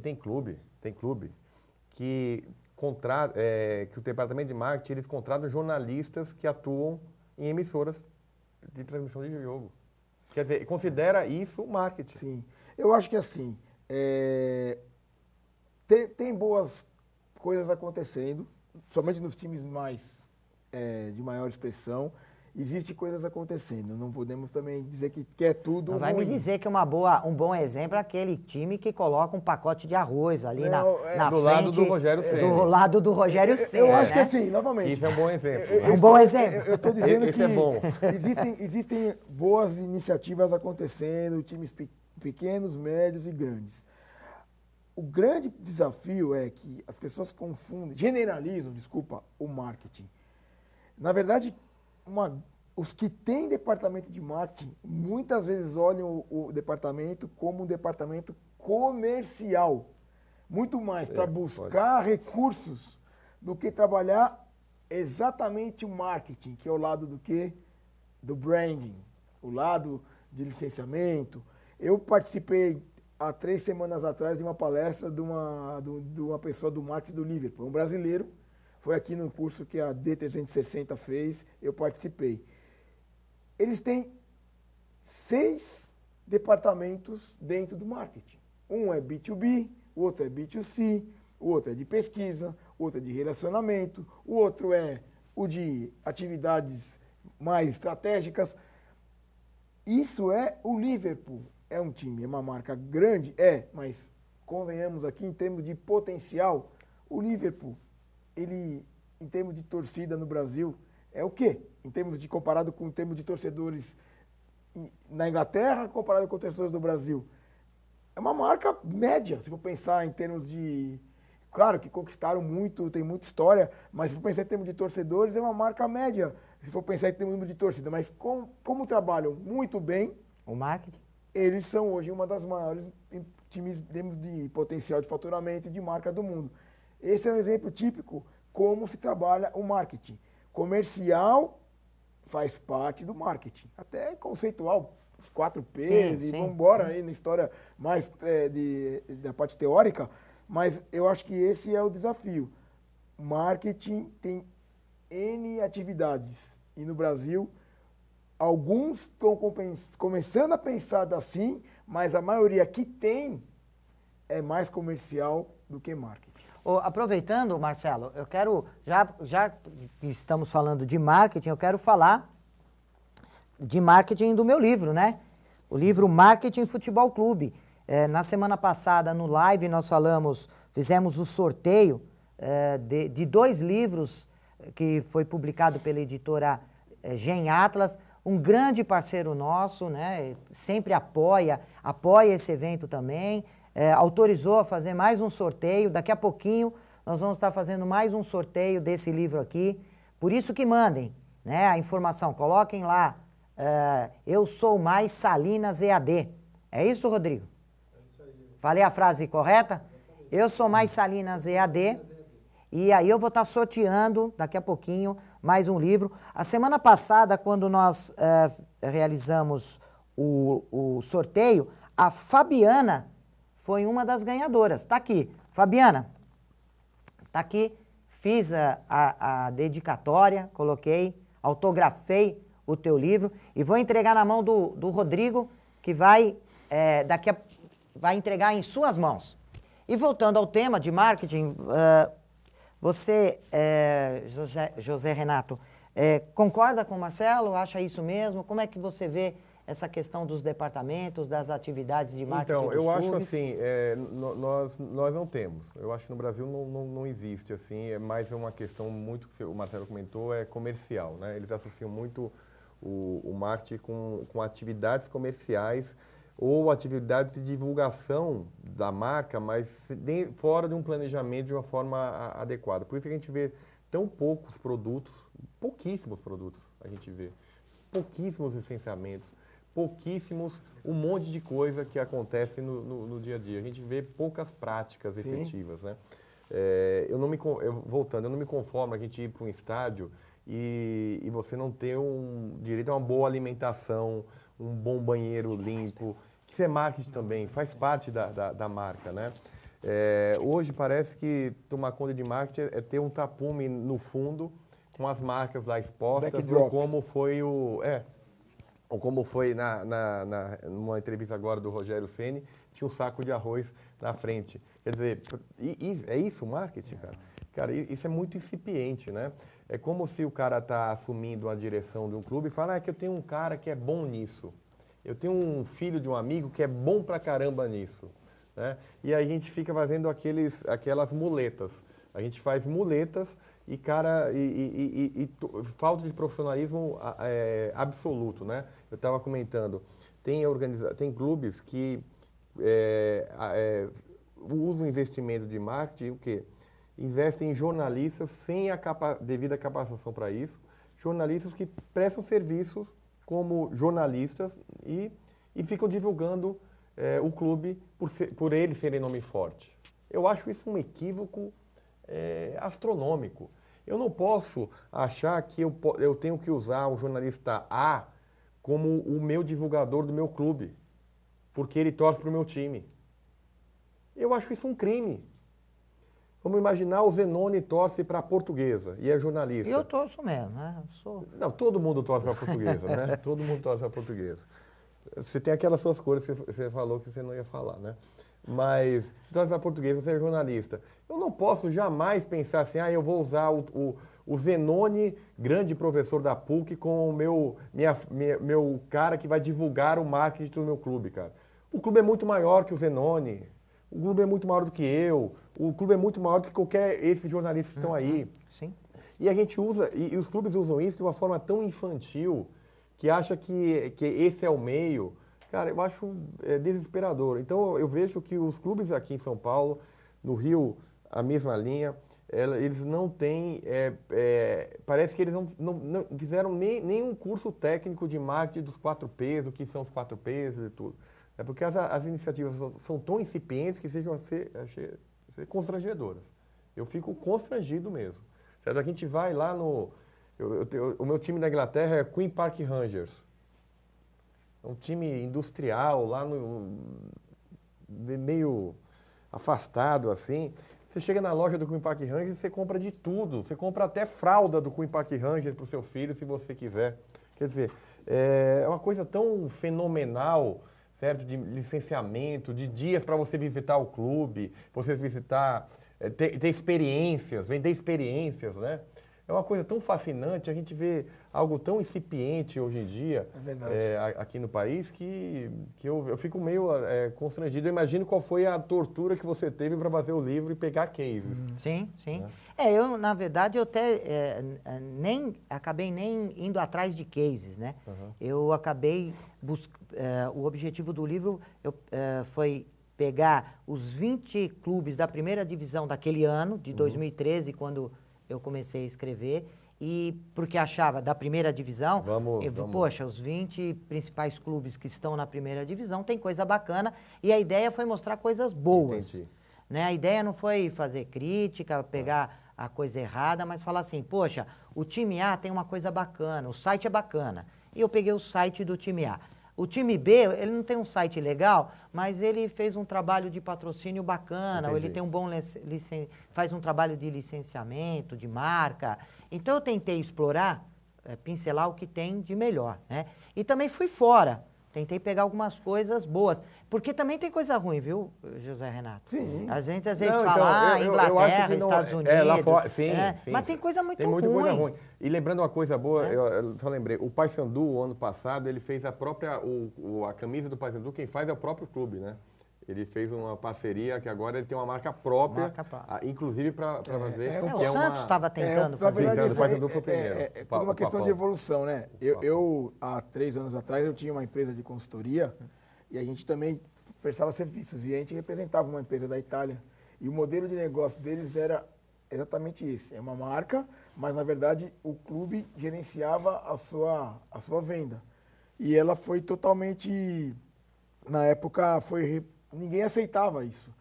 Tem clube que que o departamento de marketing, eles contratam jornalistas que atuam em emissoras de transmissão de jogo. Quer dizer, considera isso marketing. Sim. Eu acho que assim, tem boas coisas acontecendo, somente nos times de maior expressão. Existem coisas acontecendo, não podemos também dizer que é tudo não vai ruim. me dizer que um bom exemplo é aquele time que coloca um pacote de arroz ali na do frente. Lado do Rogério Ceni. Do lado do Rogério Ceni, Eu acho né? que assim, novamente... Isso é um bom exemplo. Um bom exemplo. Eu estou dizendo que é bom. existem boas iniciativas acontecendo, times pequenos, médios e grandes. O grande desafio é que as pessoas generalizam o marketing. Na verdade, os que têm departamento de marketing muitas vezes olham o departamento como um departamento comercial, muito mais para buscar recursos do que trabalhar exatamente o marketing, que é o lado do branding, o lado de licenciamento. Eu participei há 3 semanas atrás de uma palestra de uma pessoa do marketing do Liverpool, um brasileiro. Foi aqui no curso que a D360 fez, eu participei. Eles têm 6 departamentos dentro do marketing. Um é B2B, o outro é B2C, o outro é de pesquisa, o outro é de relacionamento, o outro é o de atividades mais estratégicas. Isso é o Liverpool. É um time, é uma marca grande? Mas convenhamos aqui em termos de potencial, o Liverpool, ele, em termos de torcida no Brasil, é o quê? Comparado com o termos de torcedores na Inglaterra comparado com torcedores do Brasil? É uma marca média, se for pensar em termos de... Claro que conquistaram muito, tem muita história, mas se for pensar em termos de torcedores, é uma marca média. Se for pensar em termos de torcida, mas como trabalham muito bem, O marketing? eles são hoje uma das maiores times de potencial de faturamento e de marca do mundo. Esse é um exemplo típico como se trabalha o marketing. Comercial faz parte do marketing, até conceitual, os 4 P's, e vamos embora aí na história mais da parte teórica, mas eu acho que esse é o desafio. Marketing tem N atividades e no Brasil alguns estão começando a pensar assim, mas a maioria que tem é mais comercial do que marketing. Aproveitando, Marcelo, eu quero, já que estamos falando de marketing, eu quero falar de marketing do meu livro, né? O livro Marketing Futebol Clube. Na semana passada, no live, nós fizemos o sorteio de 2 livros que foi publicado pela editora Gen Atlas, um grande parceiro nosso, né? Sempre apoia esse evento também. Autorizou a fazer mais um sorteio. Daqui a pouquinho nós vamos estar fazendo mais um sorteio desse livro aqui. Por isso que mandem, né, a informação. Coloquem lá, Eu Sou Mais Salinas EAD. É isso, Rodrigo? É isso aí. Falei a frase correta? Eu Sou Mais Salinas EAD. E aí eu vou estar sorteando daqui a pouquinho mais um livro. A semana passada, quando nós realizamos o sorteio, a Fabiana foi uma das ganhadoras. Está aqui. Fabiana, está aqui. Fiz a dedicatória, coloquei, autografei o teu livro e vou entregar na mão do Rodrigo, que vai entregar em suas mãos. E voltando ao tema de marketing, você, José Renato, concorda com o Marcelo? Acha isso mesmo? Como é que você vê essa questão dos departamentos, das atividades de marketing Então, dos eu acho clubes? assim, nós não temos. Eu acho que no Brasil não existe, assim, é mais uma questão muito, que o Marcelo comentou, é comercial, né? Eles associam muito o marketing com atividades comerciais ou atividades de divulgação da marca, mas fora de um planejamento de uma forma adequada. Por isso que a gente vê tão poucos produtos, pouquíssimos produtos a gente vê, pouquíssimos licenciamentos, pouquíssimos, um monte de coisa que acontece no dia a dia. A gente vê poucas práticas efetivas, né? Voltando, eu não me conformo a gente ir para um estádio e você não ter direito a uma boa alimentação, um bom banheiro limpo. Isso é marketing também, faz parte da marca, né? Hoje parece que tomar conta de marketing é ter um tapume no fundo com as marcas lá expostas, ou como foi numa entrevista agora do Rogério Ceni, tinha um saco de arroz na frente. Quer dizer, é isso o marketing, cara? Cara, isso é muito incipiente, né? É como se o cara está assumindo a direção de um clube e fala que eu tenho um cara que é bom nisso. Eu tenho um filho de um amigo que é bom pra caramba nisso, né? E aí a gente fica fazendo aquelas muletas. A gente faz muletas e, cara, falta de profissionalismo absoluto, né? Eu estava comentando, tem clubes que usam investimento de marketing, o quê? Investem em jornalistas sem a devida capacitação para isso, jornalistas que prestam serviços como jornalistas e ficam divulgando o clube por eles serem nome forte. Eu acho isso um equívoco astronômico. Eu não posso achar que eu tenho que usar um jornalista A como o meu divulgador do meu clube, porque ele torce para o meu time. Eu acho isso um crime. Vamos imaginar o Zenoni torce para a Portuguesa e é jornalista. E eu torço mesmo, né? Não, todo mundo torce para a Portuguesa, né? Todo mundo torce para a Portuguesa. Você tem aquelas suas cores que você falou que você não ia falar, né? Mas você torce para a Portuguesa, você é jornalista. Eu não posso jamais pensar assim, eu vou usar o Zenoni, grande professor da PUC, com o meu cara que vai divulgar o marketing do meu clube, cara. O clube é muito maior que o Zenoni. O clube é muito maior do que eu. O clube é muito maior do que qualquer esses jornalistas que estão aí. Sim. E a gente usa, e os clubes usam isso de uma forma tão infantil que acha que esse é o meio, cara, eu acho desesperador. Então, eu vejo que os clubes aqui em São Paulo, no Rio, a mesma linha, eles não têm, parece que eles não fizeram nenhum curso técnico de marketing dos 4Ps, o que são os 4Ps e tudo. É porque as iniciativas são tão incipientes que chegam a ser constrangedoras. Eu fico constrangido mesmo. Certo? A gente vai lá no... o meu time da Inglaterra é Queen Park Rangers. É um time industrial, lá meio afastado, assim. Você chega na loja do Queen Park Rangers e você compra de tudo. Você compra até fralda do Queen Park Rangers para o seu filho, se você quiser. Quer dizer, é uma coisa tão fenomenal, certo? De licenciamento, de dias para você visitar o clube, você visitar, ter experiências, vender experiências, né? É uma coisa tão fascinante, a gente vê algo tão incipiente hoje em dia aqui no país que eu fico meio constrangido. Eu imagino qual foi a tortura que você teve para fazer o livro e pegar cases. Sim, sim. Eu, na verdade, eu até acabei nem indo atrás de cases, né? Eu acabei o objetivo do livro foi pegar os 20 clubes da primeira divisão daquele ano, de 2013, quando eu comecei a escrever, e porque achava da primeira divisão, poxa, os 20 principais clubes que estão na primeira divisão tem coisa bacana, e a ideia foi mostrar coisas boas. Né? A ideia não foi fazer crítica, pegar a coisa errada, mas falar assim, poxa, o time A tem uma coisa bacana, o site é bacana. E eu peguei o site do time A. O time B, ele não tem um site legal, mas ele fez um trabalho de patrocínio bacana, ou ele tem um bom faz um trabalho de licenciamento, de marca. Então eu tentei explorar, pincelar o que tem de melhor, né? E também fui fora, tentei pegar algumas coisas boas, porque também tem coisa ruim, viu, José Renato? Sim. A gente às vezes fala, Inglaterra, Estados Unidos, lá fora, sim. Mas tem coisa muito ruim. Tem muita coisa ruim. E lembrando uma coisa boa, eu só lembrei, o Paysandu, o ano passado, ele fez a própria, a camisa do Paysandu, quem faz é o próprio clube, né? Ele fez uma parceria que agora ele tem uma marca própria, inclusive para fazer... o Santos estava tentando fazer. Na verdade, o Paysandu foi o primeiro. É tudo uma questão de evolução, né? Eu, há 3 anos atrás, eu tinha uma empresa de consultoria e a gente também prestava serviços e a gente representava uma empresa da Itália. E o modelo de negócio deles era exatamente esse. É uma marca, mas na verdade o clube gerenciava a sua venda. E ela foi totalmente, na época, ninguém aceitava isso.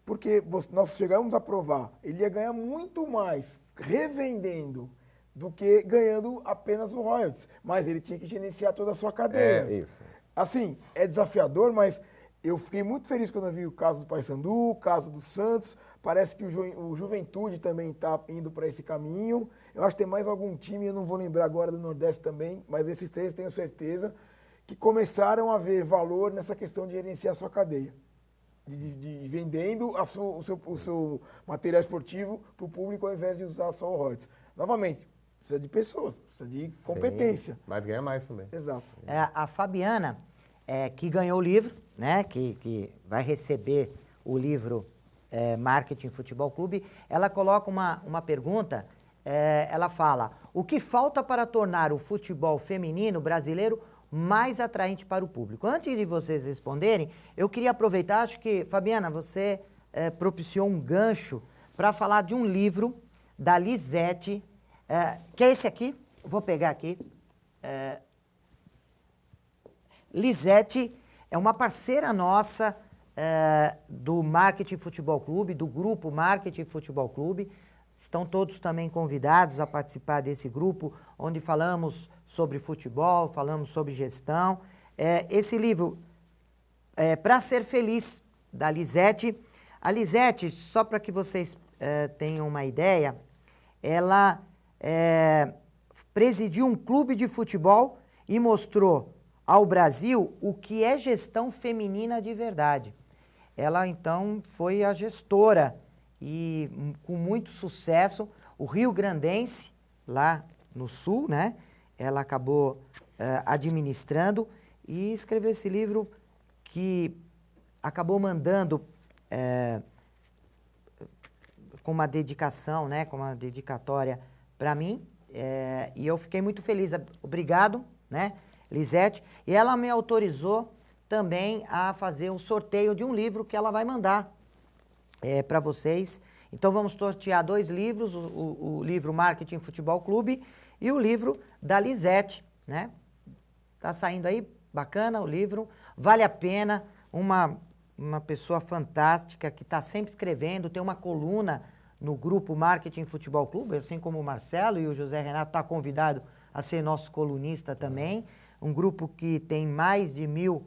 Porque nós chegamos a provar, ele ia ganhar muito mais revendendo do que ganhando apenas o royalties. Mas ele tinha que gerenciar toda a sua cadeia. Isso. Assim, é desafiador, mas eu fiquei muito feliz quando eu vi o caso do Paysandu, o caso do Santos. Parece que o Juventude também está indo para esse caminho. Eu acho que tem mais algum time, eu não vou lembrar agora do Nordeste também, mas esses 3 tenho certeza que começaram a ver valor nessa questão de gerenciar a sua cadeia. De vendendo o seu material esportivo para o público ao invés de usar só o royalties. Novamente, precisa de pessoas, precisa de competência. Sim, mas ganha mais também. Exato. A Fabiana, que ganhou o livro, né, que vai receber o livro Marketing Futebol Clube, ela coloca uma pergunta, ela fala, o que falta para tornar o futebol feminino brasileiro mais atraente para o público? Antes de vocês responderem, eu queria aproveitar, acho que, Fabiana, você propiciou um gancho para falar de um livro da Lisete, que é esse aqui, vou pegar aqui. Lisete é uma parceira nossa do Marketing Futebol Clube, do grupo Marketing Futebol Clube. Estão todos também convidados a participar desse grupo, onde falamos sobre futebol, falamos sobre gestão. Esse livro, Para Ser Feliz, da Lisete. A Lisete, só para que vocês tenham uma ideia, ela presidiu um clube de futebol e mostrou ao Brasil o que é gestão feminina de verdade. Ela, então, foi a gestora e com muito sucesso, o Rio Grandense, lá no Sul, né? Ela acabou administrando e escreveu esse livro que acabou mandando com uma dedicação, né? Com uma dedicatória para mim, e eu fiquei muito feliz. Obrigado, né? Lisete, e ela me autorizou também a fazer o sorteio de um livro que ela vai mandar para vocês. Então vamos sortear 2 livros, o livro Marketing Futebol Clube e o livro da Lisete, né? Tá saindo aí, bacana o livro, vale a pena, uma pessoa fantástica que está sempre escrevendo, tem uma coluna no grupo Marketing Futebol Clube, assim como o Marcelo e o José Renato está convidado a ser nosso colunista também, um grupo que tem mais de 1000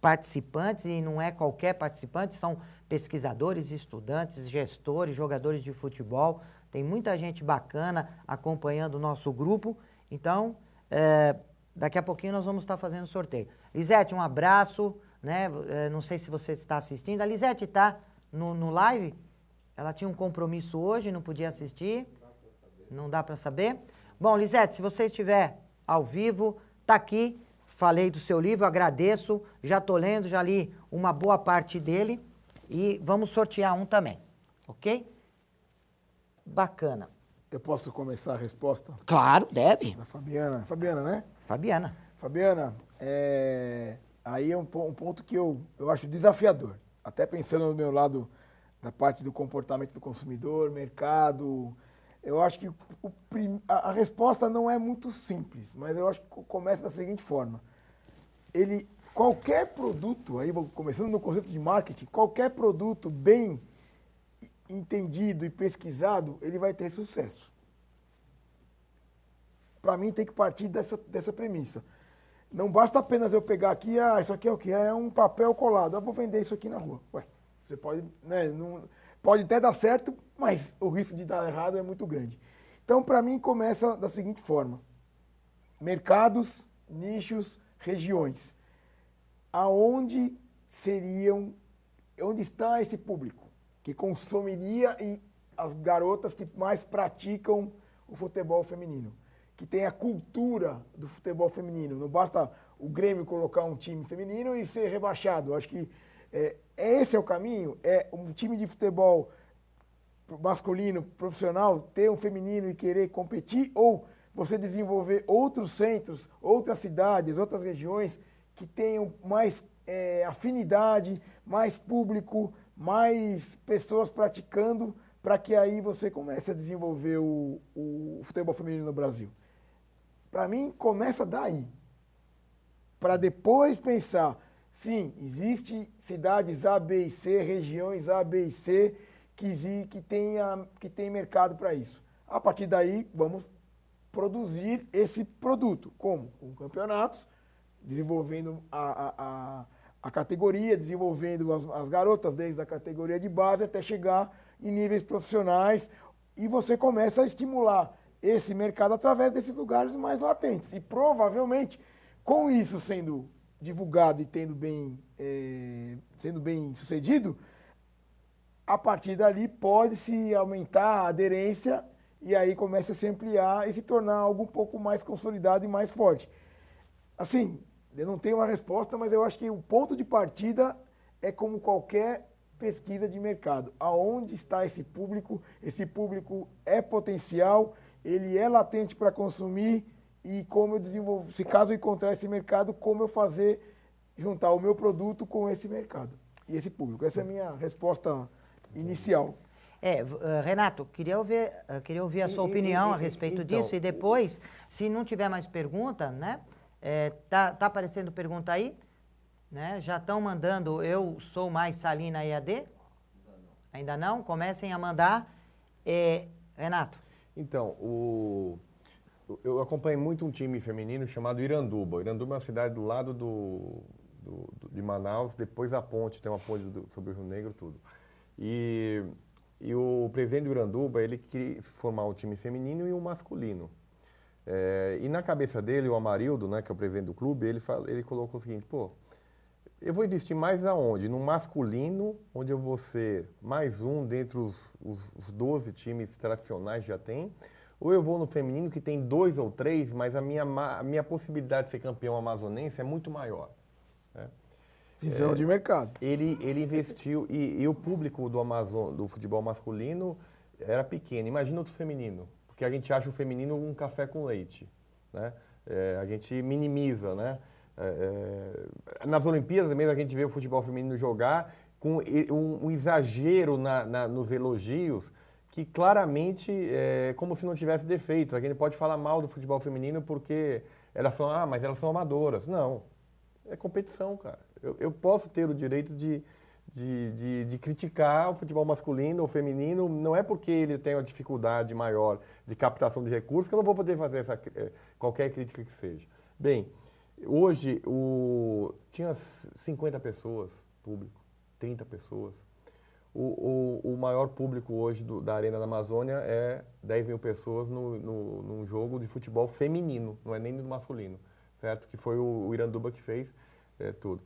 participantes, e não é qualquer participante, são pesquisadores, estudantes, gestores, jogadores de futebol, tem muita gente bacana acompanhando o nosso grupo, então daqui a pouquinho nós vamos estar fazendo sorteio. Lisete, um abraço, né? Não sei se você está assistindo, a Lisete está no live, ela tinha um compromisso hoje, não podia assistir, não dá para saber. Bom, Lisete, se você estiver ao vivo, está aqui, falei do seu livro, agradeço, já estou lendo, já li uma boa parte dele e vamos sortear um também, ok? Bacana. Eu posso começar a resposta Claro, deve. da Fabiana? Fabiana, né? Fabiana. Fabiana, aí é um ponto que eu acho desafiador. Até pensando no meu lado da parte do comportamento do consumidor, mercado, eu acho que a resposta não é muito simples, mas eu acho que começa da seguinte forma. Qualquer produto, aí começando no conceito de marketing, qualquer produto bem entendido e pesquisado, ele vai ter sucesso. Para mim tem que partir dessa premissa. Não basta apenas eu pegar aqui, isso aqui é o quê? É um papel colado, eu vou vender isso aqui na rua. Ué, você pode, né, pode até dar certo, mas o risco de dar errado é muito grande. Então, para mim, começa da seguinte forma. Mercados, nichos, regiões. Onde está esse público que consumiria e as garotas que mais praticam o futebol feminino, que tem a cultura do futebol feminino. Não basta o Grêmio colocar um time feminino e ser rebaixado. Eu acho que esse é o caminho, é um time de futebol masculino, profissional, ter um feminino e querer competir, ou você desenvolver outros centros, outras cidades, outras regiões que tenham mais afinidade, mais público, mais pessoas praticando, para que aí você comece a desenvolver o futebol feminino no Brasil. Para mim, começa daí. Para depois pensar, sim, existe cidades A, B e C, regiões A, B e C, que tem mercado para isso. A partir daí, vamos produzir esse produto. Como? Com campeonatos, desenvolvendo a categoria, desenvolvendo as garotas desde a categoria de base até chegar em níveis profissionais, e você começa a estimular esse mercado através desses lugares mais latentes. E provavelmente, com isso sendo divulgado e sendo bem sucedido, a partir dali pode-se aumentar a aderência e aí começa a se ampliar e se tornar algo um pouco mais consolidado e mais forte. Assim, eu não tenho uma resposta, mas eu acho que o ponto de partida é como qualquer pesquisa de mercado. Aonde está esse público? Esse público é potencial, ele é latente para consumir, e como eu desenvolvo, se caso eu encontrar esse mercado, como eu fazer juntar o meu produto com esse mercado e esse público. Essa é a minha resposta inicial. Renato, queria ouvir a sua opinião a respeito disso, e depois, se não tiver mais pergunta, né? Tá aparecendo pergunta aí? Né? Já estão mandando, eu sou mais Salina EAD? Ainda não? Comecem a mandar. Renato. Então, eu acompanhei muito um time feminino chamado Iranduba. Iranduba é uma cidade do lado de Manaus, depois a ponte, tem uma ponte sobre o Rio Negro, tudo. E o presidente do Iranduba, ele queria formar um time feminino e um masculino. E na cabeça dele, o Amarildo, né, que é o presidente do clube, ele colocou o seguinte, eu vou investir mais aonde? No masculino, onde eu vou ser mais um dentre os 12 times tradicionais que já tem, ou eu vou no feminino, que tem 2 ou 3, mas a minha possibilidade de ser campeão amazonense é muito maior. Né? Visão de mercado. Ele investiu, e o público do futebol masculino era pequeno. Imagina outro feminino, porque a gente acha o feminino um café com leite. Né? A gente minimiza, né? Nas Olimpíadas mesmo a gente vê o futebol feminino jogar com um exagero nos elogios que claramente é como se não tivesse defeitos. A gente pode falar mal do futebol feminino porque mas elas são amadoras. Não, é competição, cara. Eu posso ter o direito de criticar o futebol masculino ou feminino, não é porque ele tem uma dificuldade maior de captação de recursos que eu não vou poder fazer qualquer crítica que seja. Bem, hoje tinha 50 pessoas, público, 30 pessoas. O maior público hoje da Arena da Amazônia é 10 mil pessoas num jogo de futebol feminino, não é nem do masculino, certo? Que foi o Iranduba que fez tudo.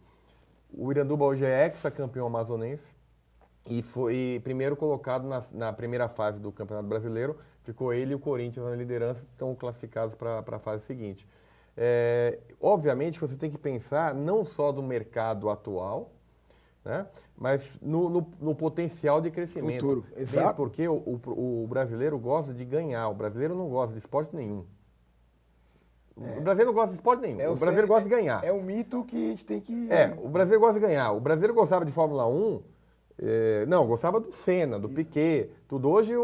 O Iranduba hoje é ex-campeão amazonense e foi primeiro colocado na primeira fase do Campeonato Brasileiro. Ficou ele e o Corinthians na liderança, estão classificados para a fase seguinte. Obviamente que você tem que pensar não só do mercado atual, né, mas no potencial de crescimento. Futuro, exato. Mesmo porque o brasileiro gosta de ganhar, o brasileiro não gosta de esporte nenhum. O brasileiro não gosta de esporte nenhum, o brasileiro gosta de ganhar. É um mito que a gente tem que... O brasileiro gosta de ganhar. O brasileiro gostava de Fórmula 1, gostava do Senna, do Piquet, tudo. Hoje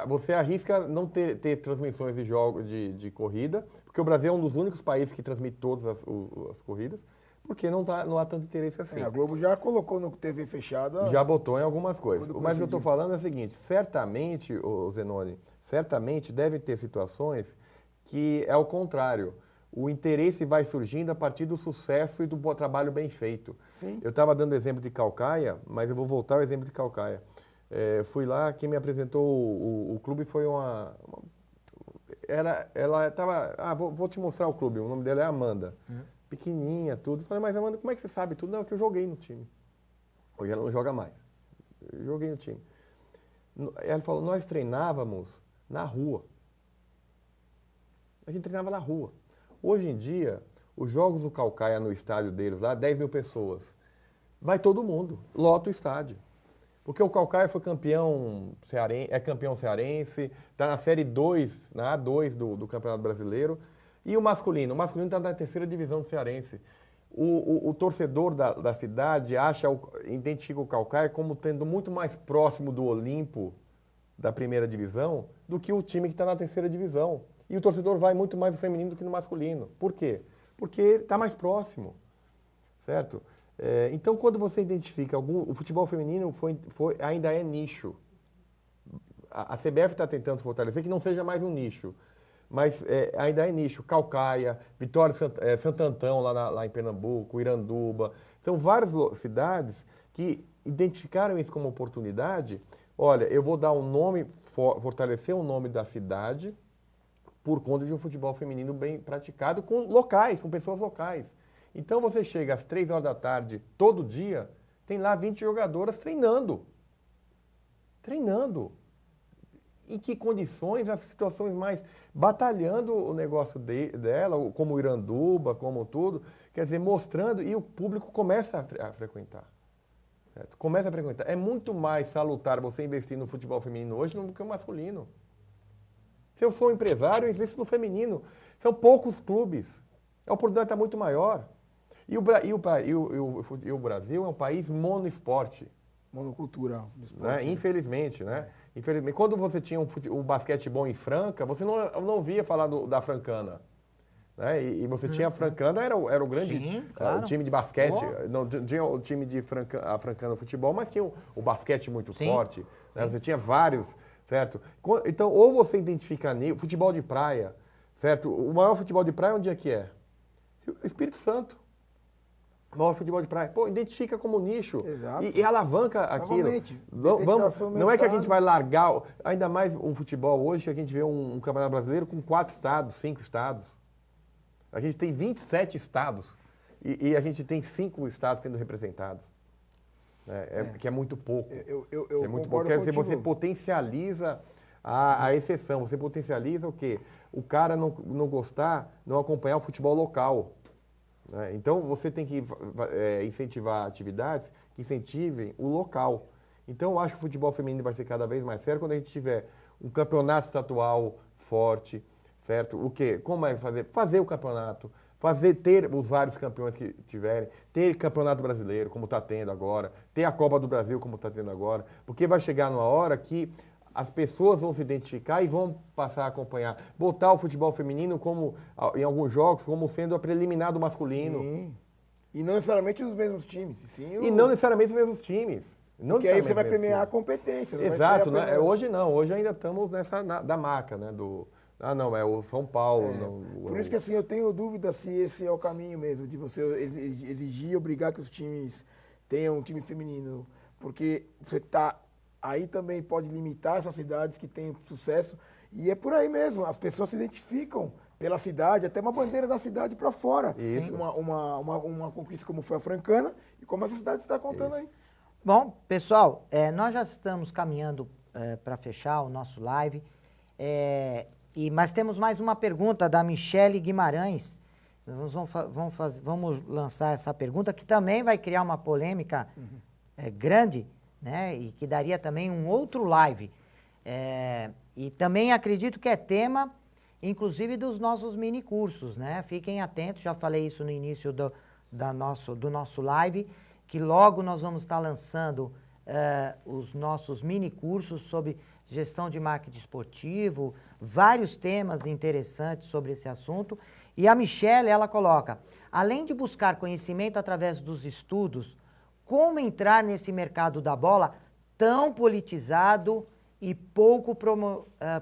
você arrisca não ter transmissões de jogos de corrida, porque o Brasil é um dos únicos países que transmite todas as corridas, porque não há tanto interesse assim. A Globo já colocou no TV fechada... Já botou em algumas coisas. Quando Mas o que eu estou conseguiu. falando é o seguinte, certamente, Zenoni, certamente deve ter situações que é o contrário. O interesse vai surgindo a partir do sucesso e do bom trabalho bem feito. Sim. Eu estava dando exemplo de Caucaia, mas eu vou voltar ao exemplo de Caucaia. Fui lá, quem me apresentou o clube foi ela estava... vou te mostrar o clube, o nome dela é Amanda. Pequenininha, tudo. Falei, mas Amanda, como é que você sabe tudo? Não, é que eu joguei no time. Hoje ela não joga mais. Eu joguei no time. Ela falou, nós treinávamos na rua. A gente treinava na rua. Hoje em dia, os jogos do Caucaia no estádio deles lá, 10 mil pessoas. Vai todo mundo, lota o estádio. Porque o Caucaia foi campeão cearense, é campeão cearense, está na Série 2, na A2 do Campeonato Brasileiro. E o masculino? O masculino está na terceira divisão do cearense. O torcedor da cidade identifica o Caucaia como tendo muito mais próximo do Olimpo, da primeira divisão, do que o time que está na terceira divisão. E o torcedor vai muito mais no feminino do que no masculino. Por quê? Porque está mais próximo, certo? Então, quando você identifica o futebol feminino ainda é nicho. A CBF está tentando fortalecer que não seja mais um nicho, mas ainda é nicho. Caucaia, Vitória, Santo Antão, lá em Pernambuco, Iranduba. São várias cidades que identificaram isso como oportunidade. Olha, eu vou dar um nome, fortalecer o nome da cidade por conta de um futebol feminino bem praticado com pessoas locais. Então você chega às 3 horas da tarde, todo dia, tem lá 20 jogadoras treinando. Treinando. Em que condições, as situações mais batalhando o negócio dela, como o Iranduba, como tudo, quer dizer, mostrando, e o público começa a frequentar. Certo? Começa a frequentar. É muito mais salutar você investir no futebol feminino hoje do que no masculino. Se eu sou um empresário, eu invisto no feminino. São poucos clubes. A oportunidade está muito maior. E o Brasil é um país monoesporte. Monocultural. Né? Infelizmente, né? Infelizmente. Quando você tinha um basquete bom em Franca, você não via falar da Francana. Né? E você tinha a Francana, era o grande time de basquete. Não tinha o time a Francana Futebol, mas tinha o basquete muito forte. Né? Você tinha vários, certo? Então, ou você identifica futebol de praia, certo? O maior futebol de praia onde é que é? Espírito Santo. O maior futebol de praia. Pô, identifica como nicho. Exato. E alavanca aquilo. Não é que a gente vai largar, ainda mais um futebol hoje, que a gente vê um campeonato brasileiro com 4 estados, 5 estados. A gente tem 27 estados e a gente tem 5 estados sendo representados. Que é muito pouco. Eu é muito concordo pouco. Quer dizer, contigo. você potencializa a exceção. Você potencializa o quê? O cara não gostar, não acompanhar o futebol local. Né? Então, você tem que incentivar atividades que incentivem o local. Então, eu acho que o futebol feminino vai ser cada vez mais sério quando a gente tiver um campeonato estadual forte, certo? O quê? Como é fazer? Fazer o campeonato, ter os vários campeões que tiverem, ter campeonato brasileiro, como está tendo agora, ter a Copa do Brasil, como está tendo agora, porque vai chegar numa hora que as pessoas vão se identificar e vão passar a acompanhar. Botar o futebol feminino como, em alguns jogos, como sendo a preliminar do masculino. Sim. E não necessariamente os mesmos times. Sim, E não necessariamente os mesmos times. Não porque aí você vai necessariamente os mesmos premiar a times. competência. Não Exato, vai ser né? Hoje não, hoje ainda estamos nessa da marca, né? Não, é o São Paulo. Por isso que assim, eu tenho dúvida se esse é o caminho mesmo, de você exigir e obrigar que os times tenham um time feminino. Porque você tá aí também pode limitar essas cidades que têm sucesso. E é por aí mesmo, as pessoas se identificam pela cidade, até uma bandeira da cidade para fora. Isso. Uma conquista como foi a Francana e como essa cidade está contando aí. Bom, pessoal, nós já estamos caminhando para fechar o nosso live, mas temos mais uma pergunta da Michele Guimarães. Nós vamos lançar essa pergunta, que também vai criar uma polêmica grande, né? E que daria também um outro live. E também acredito que é tema, inclusive, dos nossos mini cursos, né? Fiquem atentos, já falei isso no início do nosso live, que logo nós vamos estar lançando os nossos mini cursos sobre gestão de marketing esportivo, vários temas interessantes sobre esse assunto. E a Michelle, ela coloca, além de buscar conhecimento através dos estudos, como entrar nesse mercado da bola tão politizado e pouco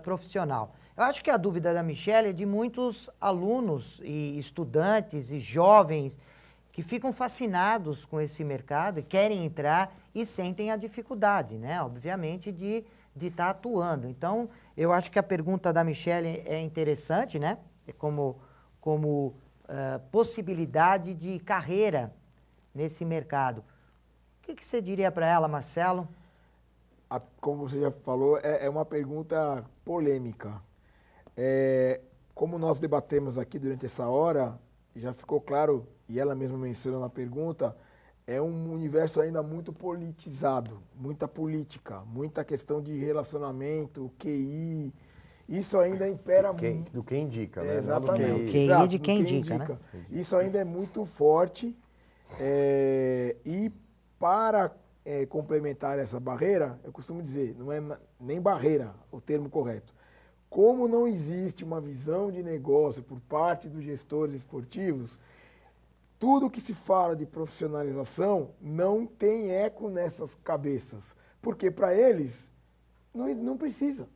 profissional? Eu acho que a dúvida da Michelle é de muitos alunos e estudantes e jovens que ficam fascinados com esse mercado e querem entrar e sentem a dificuldade, né? Obviamente, de estar atuando. Então, eu acho que a pergunta da Michelle é interessante, né? Como possibilidade de carreira nesse mercado. O que você diria para ela, Marcelo? Como você já falou, é uma pergunta polêmica. Como nós debatemos aqui durante essa hora, já ficou claro, e ela mesma menciona na pergunta, é um universo ainda muito politizado, muita política, muita questão de relacionamento, QI. Isso ainda impera muito. Do que indica, né? Exatamente. Não do QI Exato, de quem indica, né? Isso ainda é muito forte. E para complementar essa barreira, eu costumo dizer, não é nem barreira o termo correto. Como não existe uma visão de negócio por parte dos gestores esportivos, tudo que se fala de profissionalização não tem eco nessas cabeças. Porque para eles, não precisa.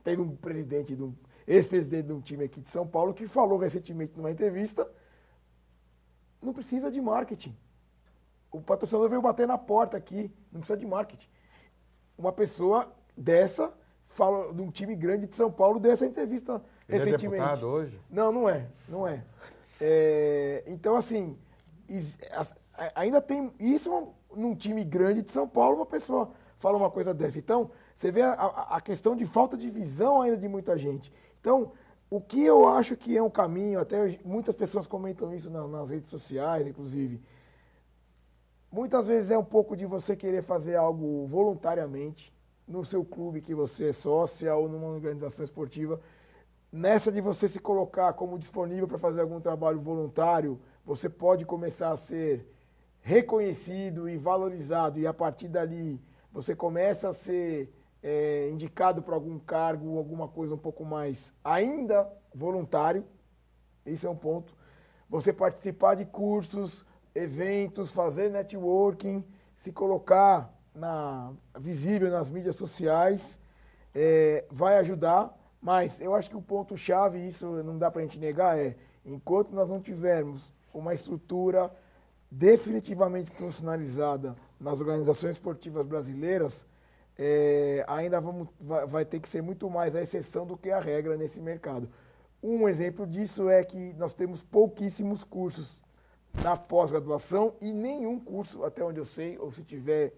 Teve um ex-presidente de um time aqui de São Paulo que falou recentemente numa entrevista, não precisa de marketing. O patrocinador veio bater na porta aqui, não precisa de marketing. Uma pessoa dessa, fala de um time grande de São Paulo, deu essa entrevista Ele recentemente. é deputado hoje? Não é. Então, assim, ainda tem isso num time grande de São Paulo, uma pessoa fala uma coisa dessa. Então, você vê a questão de falta de visão ainda de muita gente. Então, o que eu acho que é um caminho, até muitas pessoas comentam isso nas redes sociais, inclusive, muitas vezes é um pouco de você querer fazer algo voluntariamente, no seu clube que você é sócia ou numa organização esportiva, nessa de você se colocar como disponível para fazer algum trabalho voluntário, você pode começar a ser reconhecido e valorizado, e a partir dali você começa a ser indicado para algum cargo, alguma coisa um pouco mais ainda voluntário. Esse é um ponto. Você participar de cursos, eventos, fazer networking, se colocar visível nas mídias sociais, vai ajudar. Mas eu acho que o ponto-chave, isso não dá para a gente negar, enquanto nós não tivermos uma estrutura definitivamente profissionalizada nas organizações esportivas brasileiras, ainda vai ter que ser muito mais a exceção do que a regra nesse mercado. Um exemplo disso é que nós temos pouquíssimos cursos na pós-graduação e nenhum curso, até onde eu sei, ou se tiver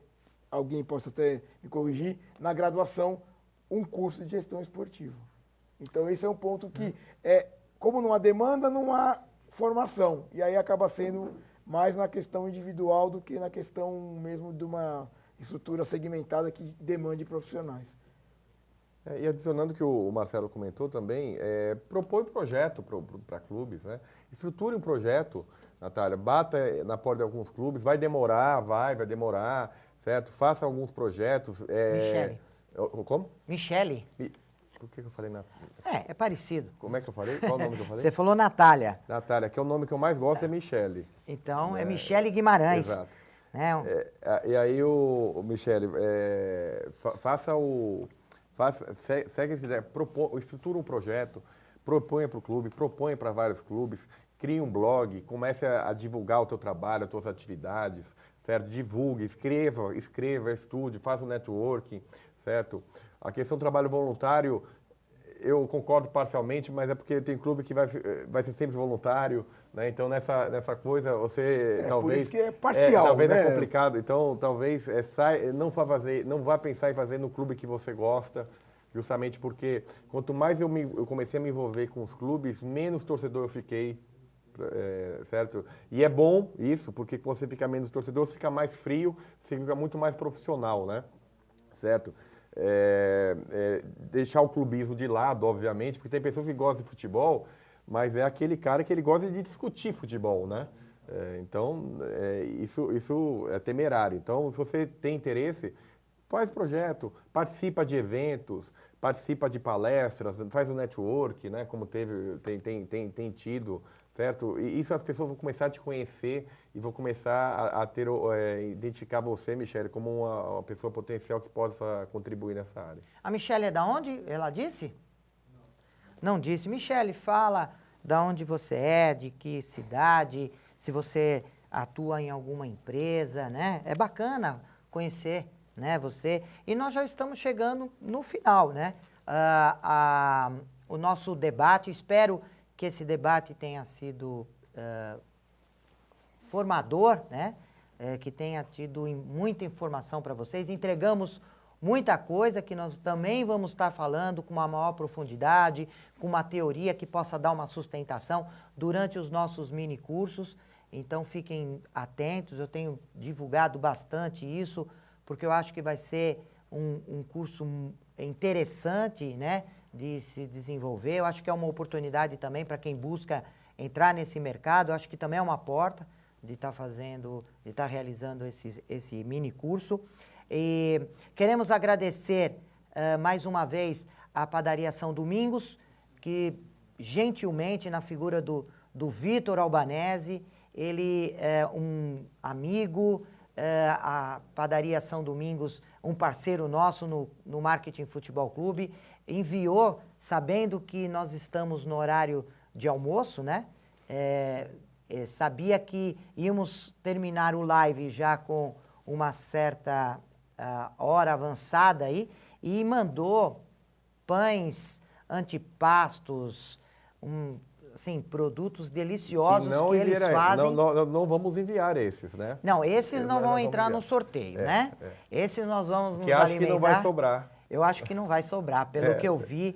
alguém possa até me corrigir, na graduação, um curso de gestão esportiva. Então esse é um ponto que, como não há demanda, não há formação. E aí acaba sendo mais na questão individual do que na questão mesmo de uma estrutura segmentada que demande profissionais. E adicionando o que o Marcelo comentou também, propõe projeto para clubes, né? Estruture um projeto, Natália, bata na porta de alguns clubes, vai demorar, vai demorar, certo? Faça alguns projetos. Michele. Como? Michele. Por que eu falei Natália? É parecido. Como é que eu falei? Qual o nome que eu falei? Você falou Natália. Natália, que é o nome que eu mais gosto, é Michele. Então, é Michele Guimarães. Exato. Né? E aí, Michele, segue essa ideia, estrutura um projeto, proponha para o clube, proponha para vários clubes, crie um blog, comece a divulgar o teu trabalho, as tuas atividades, certo? Divulgue, escreva, estude, faça um networking, certo? A questão do trabalho voluntário, eu concordo parcialmente, mas é porque tem clube que vai ser sempre voluntário, né? Então, nessa coisa, você talvez... Por isso que é parcial, talvez né? é complicado. Então, talvez não vá pensar em fazer no clube que você gosta, justamente porque quanto mais eu comecei a me envolver com os clubes, menos torcedor eu fiquei, certo? E é bom isso, porque quando você fica menos torcedor, você fica mais frio, você fica muito mais profissional, né? Certo? Deixar o clubismo de lado, obviamente, porque tem pessoas que gostam de futebol, mas é aquele cara que ele gosta de discutir futebol, né? Então, isso é temerário. Então, se você tem interesse, faz projeto, participa de eventos, participa de palestras, faz um network, né? Como tem tido, certo? E isso as pessoas vão começar a te conhecer e vão começar a identificar você, Michele, como uma pessoa potencial que possa contribuir nessa área. A Michele é da onde? Ela disse? Não disse. Michele, fala da onde você é, de que cidade, se você atua em alguma empresa, né? É bacana conhecer, né, você. E nós já estamos chegando no final, né? O nosso debate, espero que esse debate tenha sido formador, né? Que tenha tido muita informação para vocês. Entregamos muita coisa que nós também vamos estar falando com uma maior profundidade, com uma teoria que possa dar uma sustentação durante os nossos mini cursos. Então fiquem atentos, eu tenho divulgado bastante isso, porque eu acho que vai ser um curso interessante, né, de se desenvolver. Eu acho que é uma oportunidade também para quem busca entrar nesse mercado. Eu acho que também é uma porta de estar realizando esse mini curso. E queremos agradecer mais uma vez à Padaria São Domingos, que gentilmente, na figura do Vitor Albanese, ele é um amigo, a Padaria São Domingos, um parceiro nosso no Marketing Futebol Clube, enviou, sabendo que nós estamos no horário de almoço, né? Sabia que íamos terminar o live já com uma certa hora avançada aí, e mandou pães, antipastos, assim, produtos deliciosos que eles fazem. Não vamos enviar esses, né? Não, esses não vão entrar no sorteio, né? Esses nós vamos nos acho alimentar. que não vai sobrar. Eu acho que não vai sobrar, pelo que eu vi.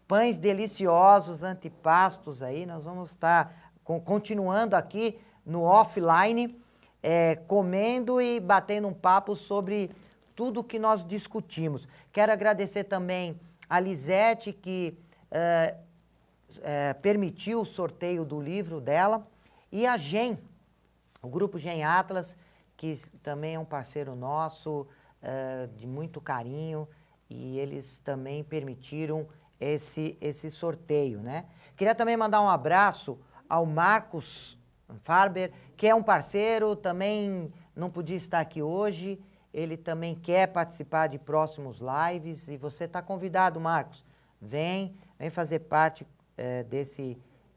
Pães deliciosos, antipastos aí, nós vamos estar continuando aqui no offline, comendo e batendo um papo sobre tudo que nós discutimos. Quero agradecer também a Lisete, que permitiu o sorteio do livro dela, e a GEM, o Grupo GEM Atlas, que também é um parceiro nosso, de muito carinho, e eles também permitiram esse sorteio, né? Queria também mandar um abraço ao Marcos Farber, que é um parceiro, também não podia estar aqui hoje, ele também quer participar de próximos lives, e você está convidado, Marcos. Vem fazer parte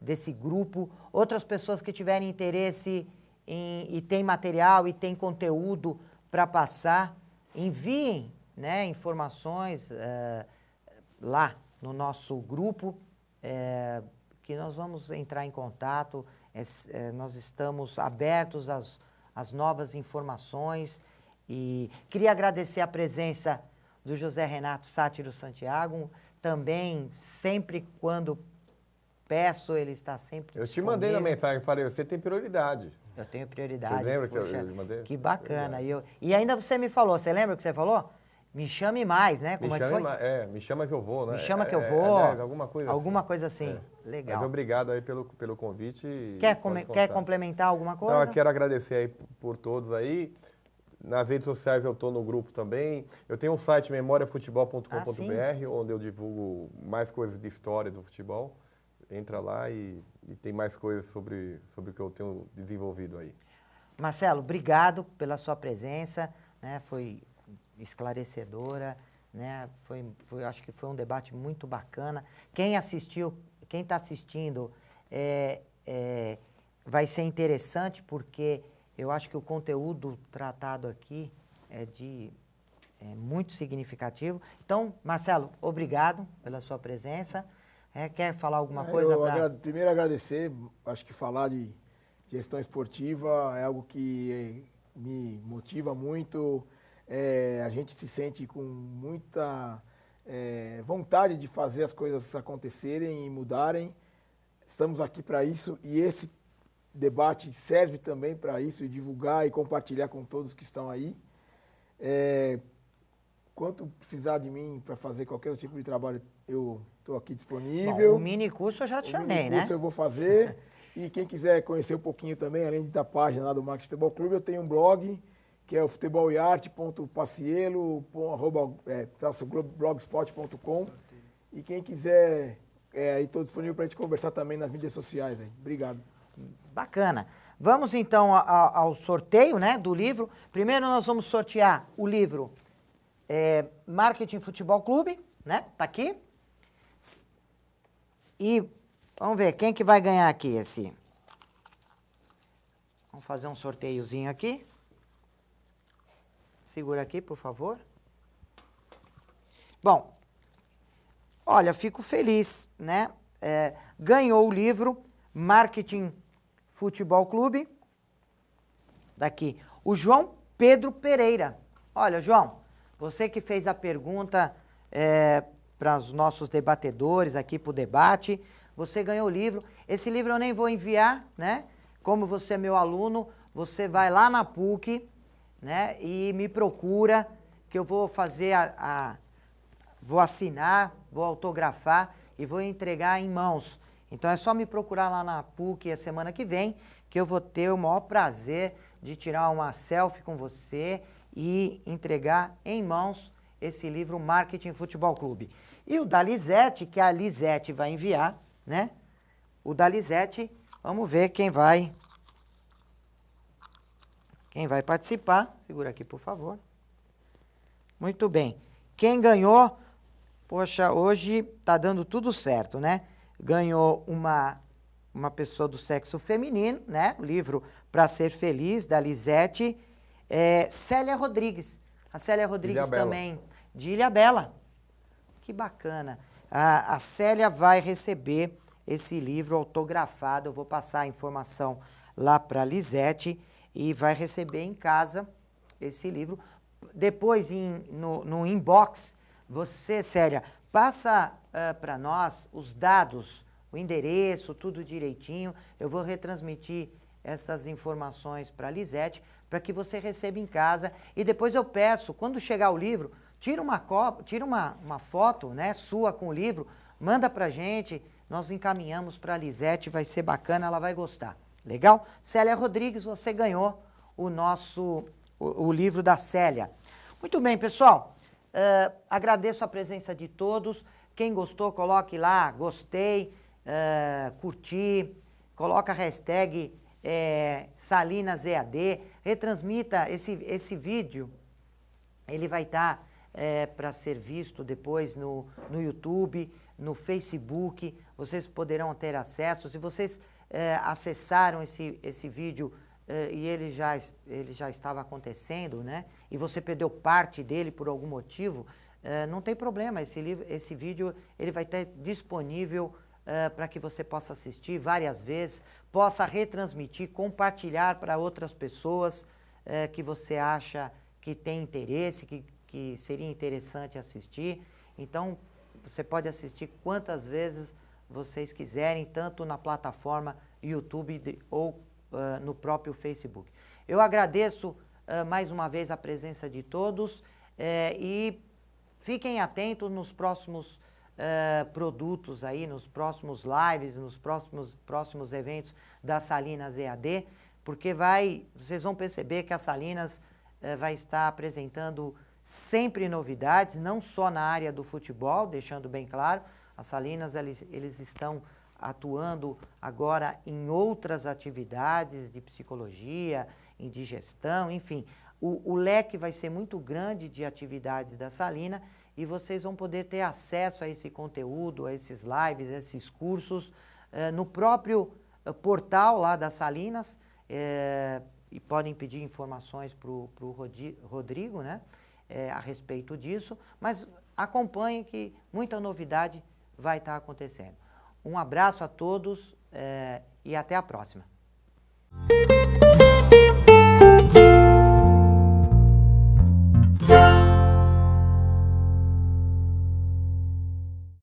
desse grupo. Outras pessoas que tiverem interesse e tem material e tem conteúdo para passar, enviem, né, informações lá no nosso grupo, que nós vamos entrar em contato. Nós estamos abertos às novas informações. E queria agradecer a presença do José Renato Sátiro Santiago, também, sempre quando peço, ele está sempre Eu te mandei na mensagem, falei, você tem prioridade. Eu tenho prioridade. Você lembra que poxa, eu mandei? Que bacana. E ainda você me falou, você lembra o que você falou? Me chame mais, né? Me Como é que chame foi? me chama que eu vou, né? Me chama que eu vou. Aliás, alguma coisa Alguma assim. coisa assim. Legal. Mas obrigado aí pelo convite. e Quer pode quer contar. complementar alguma coisa? Então, eu quero agradecer aí por todos aí. Nas redes sociais eu estou no grupo também. Eu tenho um site memoriafutebol.com.br, onde eu divulgo mais coisas de história do futebol. Entra lá e tem mais coisas sobre o que eu tenho desenvolvido aí. Marcelo, obrigado pela sua presença, né? Foi esclarecedora, né? Acho que foi um debate muito bacana. Quem assistiu, quem está assistindo, vai ser interessante porque eu acho que o conteúdo tratado aqui é muito significativo. Então, Marcelo, obrigado pela sua presença. Quer falar alguma coisa? Primeiro agradecer, acho que falar de gestão esportiva é algo que me motiva muito. A gente se sente com muita vontade de fazer as coisas acontecerem e mudarem. Estamos aqui para isso e esse debate serve também para isso, e divulgar e compartilhar com todos que estão aí. Quanto precisar de mim para fazer qualquer tipo de trabalho, eu estou aqui disponível. Bom, o mini curso eu já te chamei, né? O mini curso eu vou fazer. E quem quiser conhecer um pouquinho também, além da página lá do Marketing Futebol Clube, eu tenho um blog, que é o futebolearte.pacielo.blogspot.com. E quem quiser, aí estou disponível para a gente conversar também nas mídias sociais. Aí. Obrigado. Bacana. Vamos então ao sorteio, né, do livro. Primeiro nós vamos sortear o livro Marketing Futebol Clube, né? Tá aqui. E vamos ver quem que vai ganhar aqui esse. Vamos fazer um sorteiozinho aqui. Segura aqui, por favor. Bom, olha, fico feliz, né? Ganhou o livro Marketing Futebol Clube. Daqui, o João Pedro Pereira. Olha, João, você que fez a pergunta para os nossos debatedores aqui para o debate, você ganhou o livro. Esse livro eu nem vou enviar, né? Como você é meu aluno, você vai lá na PUC, né? E me procura, que eu vou fazer vou assinar, vou autografar e vou entregar em mãos. Então é só me procurar lá na PUC a semana que vem, que eu vou ter o maior prazer de tirar uma selfie com você e entregar em mãos esse livro Marketing Futebol Clube. E o da Lisete, que a Lisete vai enviar, né? O da Lisete, vamos ver quem vai participar. Segura aqui, por favor. Muito bem. Quem ganhou, poxa, hoje tá dando tudo certo, né? Ganhou uma pessoa do sexo feminino, né? O livro Pra Ser Feliz, da Lisete. Célia Rodrigues. A Célia Rodrigues também, de Ilhabela. Que bacana. A Célia vai receber esse livro autografado. Eu vou passar a informação lá para a Lisete e vai receber em casa esse livro. Depois, no inbox, você, Célia, passa para nós os dados, o endereço, tudo direitinho. Eu vou retransmitir essas informações para a Lisete, para que você receba em casa. E depois eu peço, quando chegar o livro, tira uma foto, né, sua com o livro, manda para a gente, nós encaminhamos para a Lisete, vai ser bacana, ela vai gostar. Legal? Célia Rodrigues, você ganhou o livro da Célia. Muito bem, pessoal. Agradeço a presença de todos. Quem gostou, coloque lá, gostei, curti, coloca a hashtag SalinasEAD, retransmita esse vídeo, ele vai estar para ser visto depois no YouTube, no Facebook, vocês poderão ter acesso. Se vocês acessaram esse vídeo e ele já estava acontecendo, né? E você perdeu parte dele por algum motivo, não tem problema, esse vídeo ele vai estar disponível para que você possa assistir várias vezes, possa retransmitir, compartilhar para outras pessoas que você acha que tem interesse, que seria interessante assistir. Então, você pode assistir quantas vezes vocês quiserem, tanto na plataforma YouTube ou no próprio Facebook. Eu agradeço mais uma vez a presença de todos. E fiquem atentos nos próximos produtos aí, nos próximos lives, nos próximos eventos da Salinas EAD, porque vocês vão perceber que a Salinas vai estar apresentando sempre novidades, não só na área do futebol, deixando bem claro, a Salinas eles estão atuando agora em outras atividades de psicologia, em digestão, enfim. O leque vai ser muito grande de atividades da Salina e vocês vão poder ter acesso a esse conteúdo, a esses lives, a esses cursos, no próprio portal lá da Salinas, e podem pedir informações para o Rodrigo, né, a respeito disso, mas acompanhem que muita novidade vai estar acontecendo. Um abraço a todos e até a próxima.